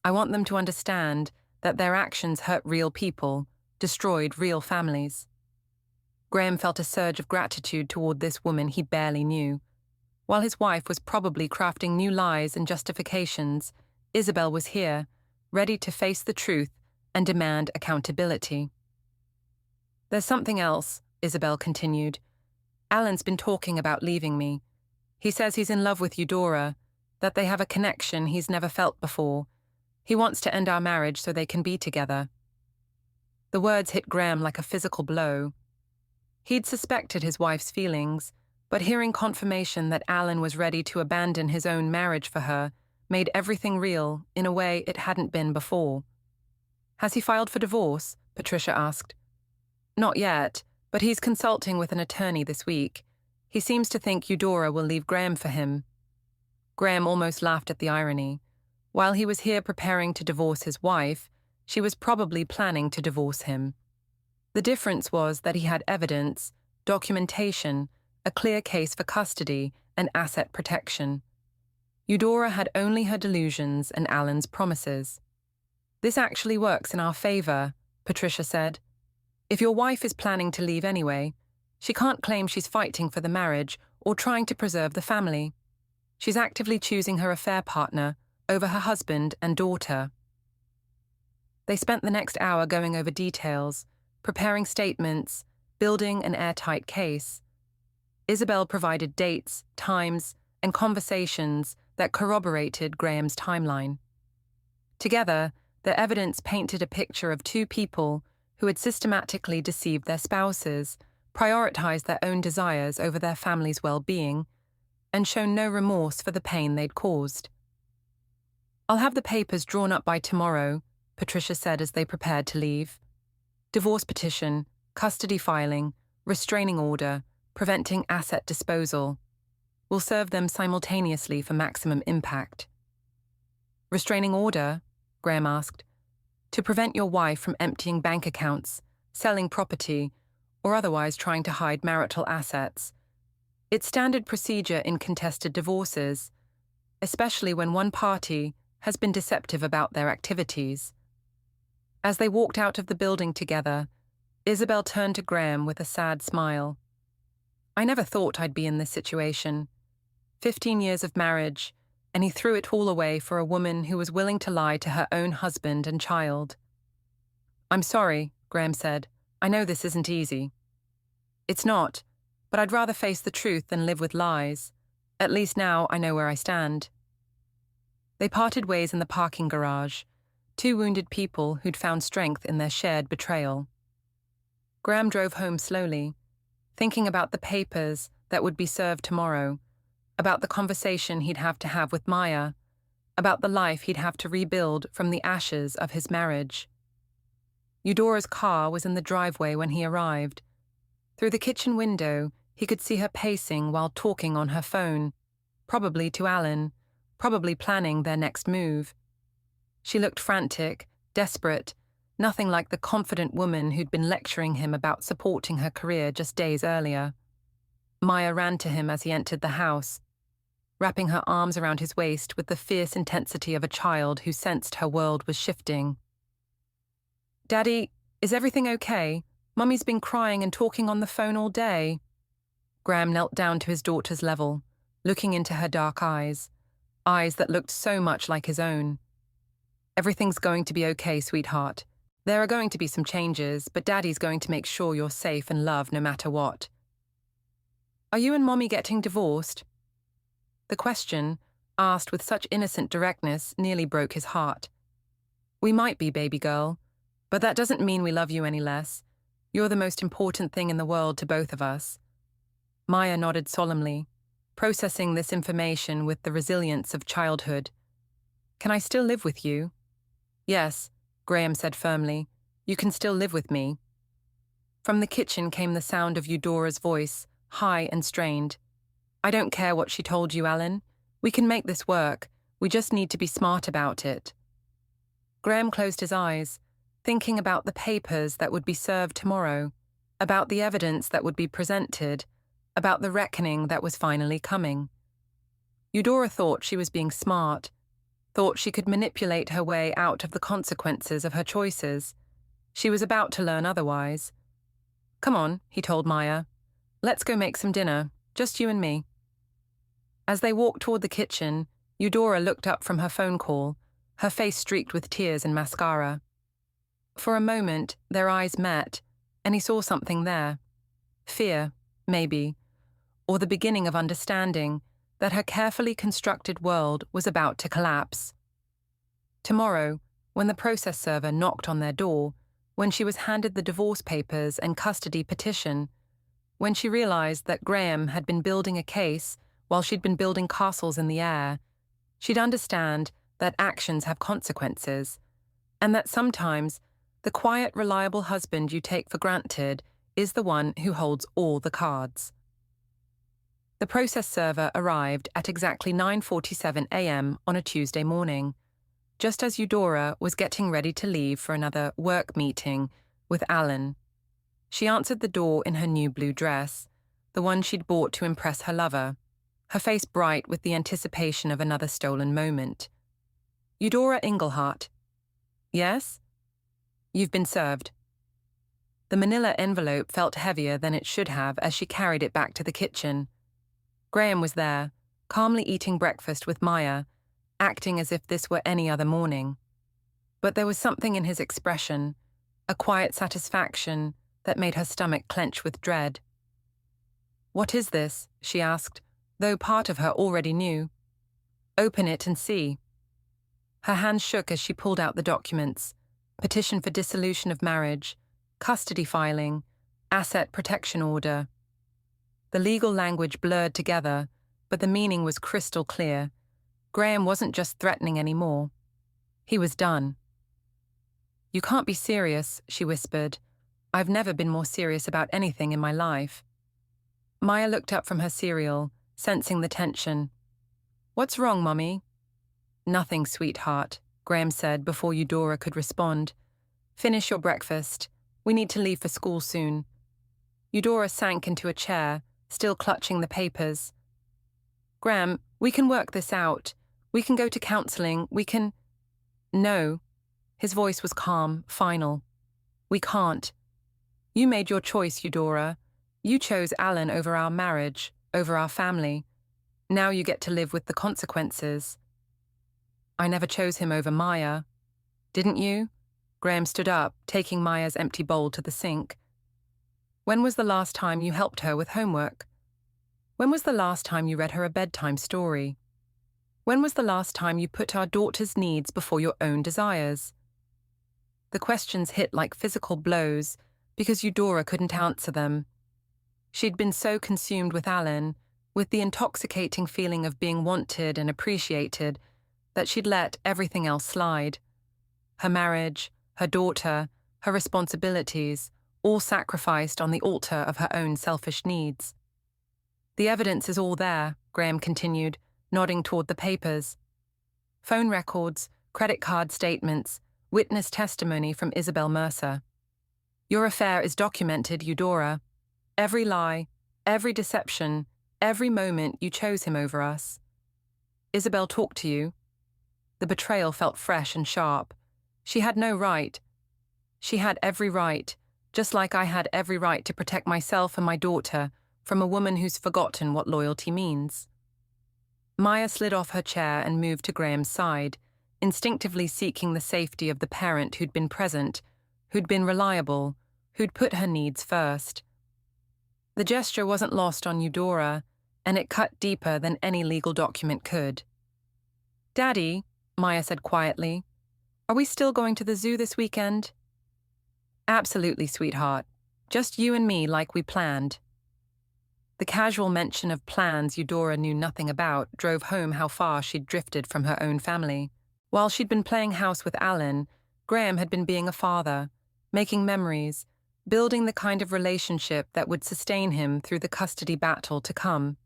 I want them to understand that their actions hurt real people, destroyed real families. Graham felt a surge of gratitude toward this woman he barely knew. While his wife was probably crafting new lies and justifications, Isabel was here, ready to face the truth and demand accountability. There's something else, Isabel continued. Alan's been talking about leaving me. He says he's in love with Eudora, that they have a connection he's never felt before. He wants to end our marriage so they can be together. The words hit Graham like a physical blow. He'd suspected his wife's feelings, but hearing confirmation that Alan was ready to abandon his own marriage for her made everything real in a way it hadn't been before. Has he filed for divorce? Patricia asked. Not yet, but he's consulting with an attorney this week. He seems to think Eudora will leave Graham for him. Graham almost laughed at the irony. While he was here preparing to divorce his wife, she was probably planning to divorce him. The difference was that he had evidence, documentation, a clear case for custody and asset protection. Eudora had only her delusions and Alan's promises. This actually works in our favor, Patricia said. If your wife is planning to leave anyway, she can't claim she's fighting for the marriage or trying to preserve the family. She's actively choosing her affair partner over her husband and daughter. They spent the next hour going over details, preparing statements, building an airtight case. Isabel provided dates, times, and conversations that corroborated Graham's timeline. Together, their evidence painted a picture of two people who had systematically deceived their spouses, prioritized their own desires over their family's well-being, and shown no remorse for the pain they'd caused. I'll have the papers drawn up by tomorrow, Patricia said as they prepared to leave. Divorce petition, custody filing, restraining order, preventing asset disposal. We'll serve them simultaneously for maximum impact. Restraining order? Graham asked. To prevent your wife from emptying bank accounts, selling property, or otherwise trying to hide marital assets. It's standard procedure in contested divorces, especially when one party has been deceptive about their activities. As they walked out of the building together, Isabel turned to Graham with a sad smile. I never thought I'd be in this situation. 15 years of marriage, and he threw it all away for a woman who was willing to lie to her own husband and child. I'm sorry, Graham said. I know this isn't easy. It's not, but I'd rather face the truth than live with lies. At least now I know where I stand. They parted ways in the parking garage, two wounded people who'd found strength in their shared betrayal. Graham drove home slowly, thinking about the papers that would be served tomorrow, about the conversation he'd have to have with Maya, about the life he'd have to rebuild from the ashes of his marriage. Eudora's car was in the driveway when he arrived. Through the kitchen window, he could see her pacing while talking on her phone, probably to Alan, probably planning their next move. She looked frantic, desperate, nothing like the confident woman who'd been lecturing him about supporting her career just days earlier. Maya ran to him as he entered the house, wrapping her arms around his waist with the fierce intensity of a child who sensed her world was shifting. Daddy, is everything okay? Mummy's been crying and talking on the phone all day. Graham knelt down to his daughter's level, looking into her dark eyes that looked so much like his own. Everything's going to be okay, sweetheart. There are going to be some changes, but Daddy's going to make sure you're safe and loved no matter what. Are you and Mommy getting divorced? The question, asked with such innocent directness, nearly broke his heart. We might be, baby girl, but that doesn't mean we love you any less. You're the most important thing in the world to both of us. Maya nodded solemnly, processing this information with the resilience of childhood. Can I still live with you? Yes, Graham said firmly. You can still live with me. From the kitchen came the sound of Eudora's voice, high and strained. I don't care what she told you, Alan. We can make this work. We just need to be smart about it. Graham closed his eyes, thinking about the papers that would be served tomorrow, about the evidence that would be presented, about the reckoning that was finally coming. Eudora thought she was being smart, thought she could manipulate her way out of the consequences of her choices. She was about to learn otherwise. Come on, he told Maya. Let's go make some dinner, just you and me. As they walked toward the kitchen, Eudora looked up from her phone call, her face streaked with tears and mascara. For a moment, their eyes met, and he saw something there. Fear, maybe, or the beginning of understanding that her carefully constructed world was about to collapse. Tomorrow, when the process server knocked on their door, when she was handed the divorce papers and custody petition, when she realized that Graham had been building a case while she'd been building castles in the air, she'd understand that actions have consequences, and that sometimes the quiet, reliable husband you take for granted is the one who holds all the cards. The process server arrived at exactly 9:47 a.m. on a Tuesday morning, just as Eudora was getting ready to leave for another work meeting with Alan. She answered the door in her new blue dress, the one she'd bought to impress her lover, her face bright with the anticipation of another stolen moment. Eudora Inglehart. Yes? You've been served. The manila envelope felt heavier than it should have as she carried it back to the kitchen. Graham was there, calmly eating breakfast with Maya, acting as if this were any other morning. But there was something in his expression, a quiet satisfaction that made her stomach clench with dread. "What is this?" she asked, though part of her already knew. "Open it and see." Her hands shook as she pulled out the documents: petition for dissolution of marriage, custody filing, asset protection order. The legal language blurred together, but the meaning was crystal clear. Graham wasn't just threatening anymore. He was done. "You can't be serious," she whispered. "I've never been more serious about anything in my life." Maya looked up from her cereal, sensing the tension. "What's wrong, Mummy?" "Nothing, sweetheart," Graham said before Eudora could respond. "Finish your breakfast. We need to leave for school soon." Eudora sank into a chair, still clutching the papers. "Graham, we can work this out. We can go to counseling. We can—" "No." His voice was calm, final. "We can't. You made your choice, Eudora. You chose Alan over our marriage, over our family. Now you get to live with the consequences." "I never chose him over Maya." "Didn't you?" Graham stood up, taking Maya's empty bowl to the sink. "When was the last time you helped her with homework? When was the last time you read her a bedtime story? When was the last time you put our daughter's needs before your own desires?" The questions hit like physical blows because Eudora couldn't answer them. She'd been so consumed with Alan, with the intoxicating feeling of being wanted and appreciated, that she'd let everything else slide. Her marriage, her daughter, her responsibilities, all sacrificed on the altar of her own selfish needs. "The evidence is all there," Graham continued, nodding toward the papers. "Phone records, credit card statements, witness testimony from Isabel Mercer. Your affair is documented, Eudora. Every lie, every deception, every moment you chose him over us. Isabel talked to you." The betrayal felt fresh and sharp. She had no right. She had every right, just like I had every right to protect myself and my daughter from a woman who's forgotten what loyalty means. Maya slid off her chair and moved to Graham's side, instinctively seeking the safety of the parent who'd been present, who'd been reliable, who'd put her needs first. The gesture wasn't lost on Eudora, and it cut deeper than any legal document could. "Daddy," Maya said quietly, "are we still going to the zoo this weekend?" "Absolutely, sweetheart. Just you and me like we planned." The casual mention of plans Eudora knew nothing about drove home how far she'd drifted from her own family. While she'd been playing house with Alan, Graham had been being a father, making memories, building the kind of relationship that would sustain him through the custody battle to come.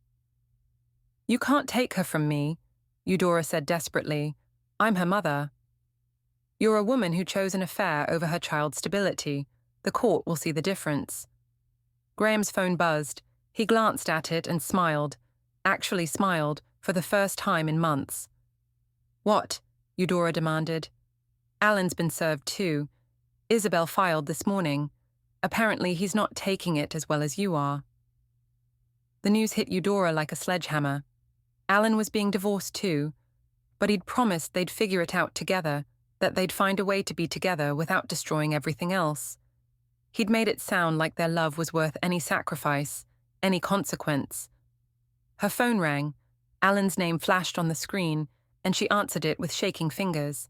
"You can't take her from me," Eudora said desperately. "I'm her mother." "You're a woman who chose an affair over her child's stability. The court will see the difference." Graham's phone buzzed. He glanced at it and smiled, actually smiled, for the first time in months. "What?" Eudora demanded. "Alan's been served too. Isabel filed this morning. Apparently he's not taking it as well as you are." The news hit Eudora like a sledgehammer. Alan was being divorced too, but he'd promised they'd figure it out together, that they'd find a way to be together without destroying everything else. He'd made it sound like their love was worth any sacrifice, any consequence. Her phone rang. Alan's name flashed on the screen, and she answered it with shaking fingers.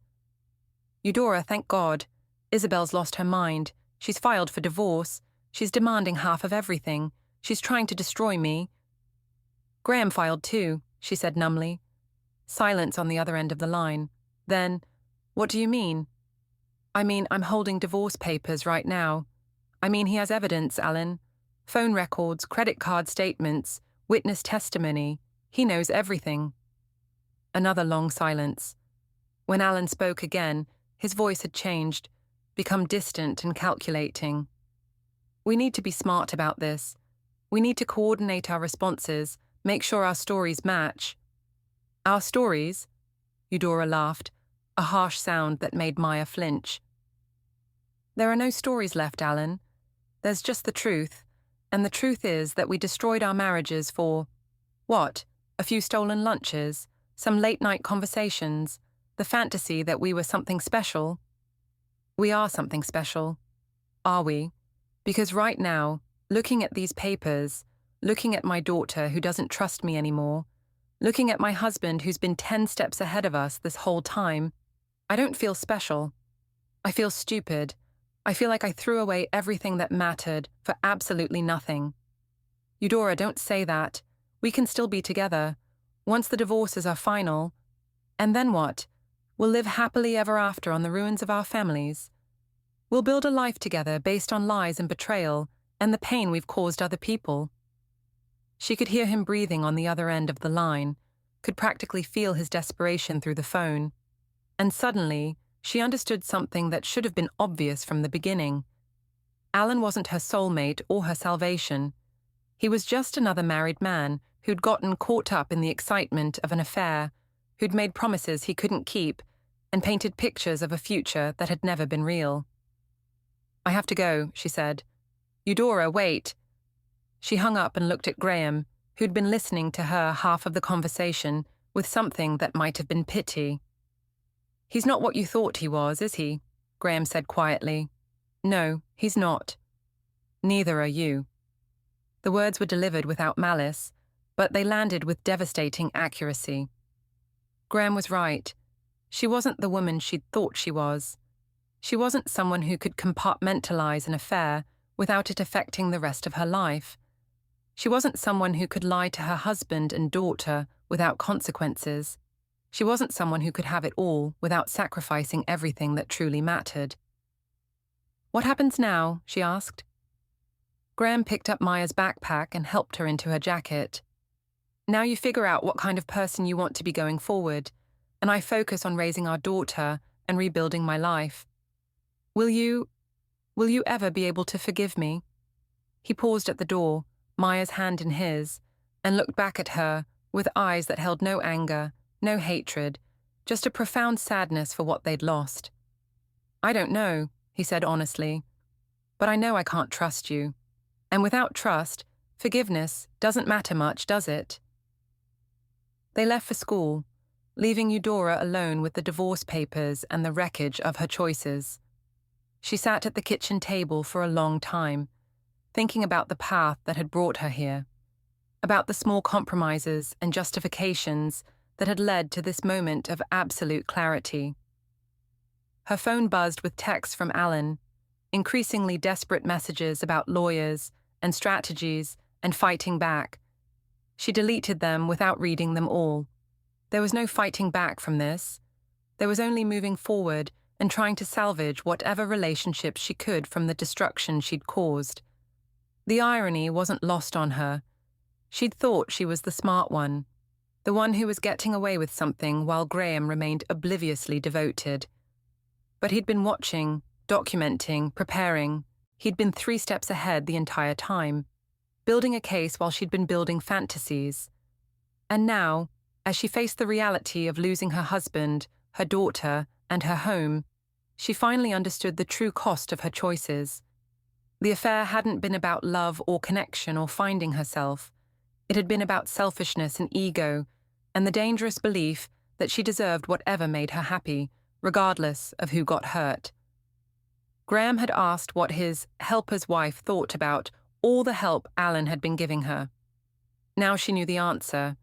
Eudora, thank God. Isabel's lost her mind. She's filed for divorce. She's demanding half of everything. She's trying to destroy me. Graham filed too, she said numbly. Silence on the other end of the line. Then, what do you mean? I mean, I'm holding divorce papers right now. I mean, he has evidence, Alan. Phone records, credit card statements, witness testimony. He knows everything. Another long silence. When Alan spoke again, his voice had changed, become distant and calculating. We need to be smart about this. We need to coordinate our responses, make sure our stories match. Our stories? Eudora laughed, a harsh sound that made Maya flinch. There are no stories left, Alan. There's just the truth, and the truth is that we destroyed our marriages for, what, a few stolen lunches, some late-night conversations, the fantasy that we were something special. We are something special, are we? Because right now, looking at these papers, looking at my daughter who doesn't trust me anymore, looking at my husband who's been 10 steps ahead of us this whole time, I don't feel special. I feel stupid. I feel like I threw away everything that mattered for absolutely nothing. Eudora, don't say that. We can still be together. Once the divorces are final. And then what? We'll live happily ever after on the ruins of our families. We'll build a life together based on lies and betrayal and the pain we've caused other people. She could hear him breathing on the other end of the line, could practically feel his desperation through the phone. And suddenly, she understood something that should have been obvious from the beginning. Alan wasn't her soulmate or her salvation. He was just another married man who'd gotten caught up in the excitement of an affair, who'd made promises he couldn't keep, and painted pictures of a future that had never been real. I have to go, she said. Eudora, wait. She hung up and looked at Graham, who'd been listening to her half of the conversation with something that might have been pity. He's not what you thought he was, is he? Graham said quietly. No, he's not. Neither are you. The words were delivered without malice, but they landed with devastating accuracy. Graham was right. She wasn't the woman she'd thought she was. She wasn't someone who could compartmentalize an affair without it affecting the rest of her life. She wasn't someone who could lie to her husband and daughter without consequences. She wasn't someone who could have it all without sacrificing everything that truly mattered. What happens now? She asked. Graham picked up Maya's backpack and helped her into her jacket. Now you figure out what kind of person you want to be going forward, and I focus on raising our daughter and rebuilding my life. Will you ever be able to forgive me? He paused at the door, Maya's hand in his, and looked back at her with eyes that held no anger, no hatred, just a profound sadness for what they'd lost. I don't know, he said honestly, but I know I can't trust you. And without trust, forgiveness doesn't matter much, does it? They left for school, leaving Eudora alone with the divorce papers and the wreckage of her choices. She sat at the kitchen table for a long time, thinking about the path that had brought her here, about the small compromises and justifications that had led to this moment of absolute clarity. Her phone buzzed with texts from Alan, increasingly desperate messages about lawyers and strategies and fighting back. She deleted them without reading them all. There was no fighting back from this. There was only moving forward and trying to salvage whatever relationships she could from the destruction she'd caused. The irony wasn't lost on her. She'd thought she was the smart one, the one who was getting away with something while Graham remained obliviously devoted. But he'd been watching, documenting, preparing. He'd been 3 steps ahead the entire time, building a case while she'd been building fantasies. And now, as she faced the reality of losing her husband, her daughter, and her home, she finally understood the true cost of her choices. The affair hadn't been about love or connection or finding herself. It had been about selfishness and ego, and the dangerous belief that she deserved whatever made her happy, regardless of who got hurt. Graham had asked what his helper's wife thought about all the help Alan had been giving her. Now she knew the answer.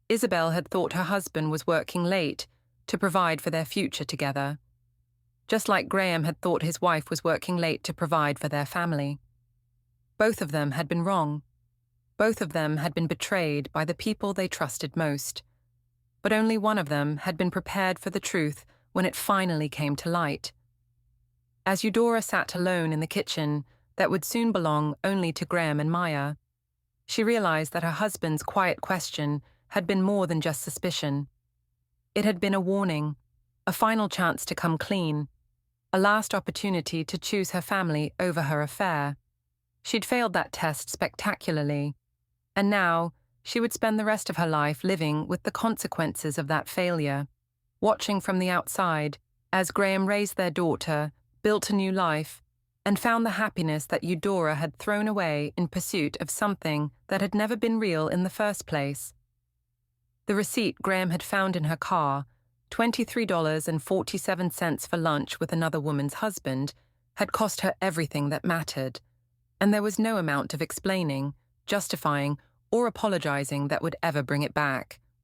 Isabel had thought her husband was working late to provide for their future together, just like Graham had thought his wife was working late to provide for their family. Both of them had been wrong. Both of them had been betrayed by the people they trusted most. But only one of them had been prepared for the truth when it finally came to light. As Eudora sat alone in the kitchen that would soon belong only to Graham and Maya, she realized that her husband's quiet question had been more than just suspicion. It had been a warning, a final chance to come clean, a last opportunity to choose her family over her affair. She'd failed that test spectacularly, and now she would spend the rest of her life living with the consequences of that failure, watching from the outside as Graham raised their daughter, built a new life, and found the happiness that Eudora had thrown away in pursuit of something that had never been real in the first place. The receipt Graham had found in her car, $23.47 for lunch with another woman's husband, had cost her everything that mattered, and there was no amount of explaining, justifying, or apologizing that would ever bring it back.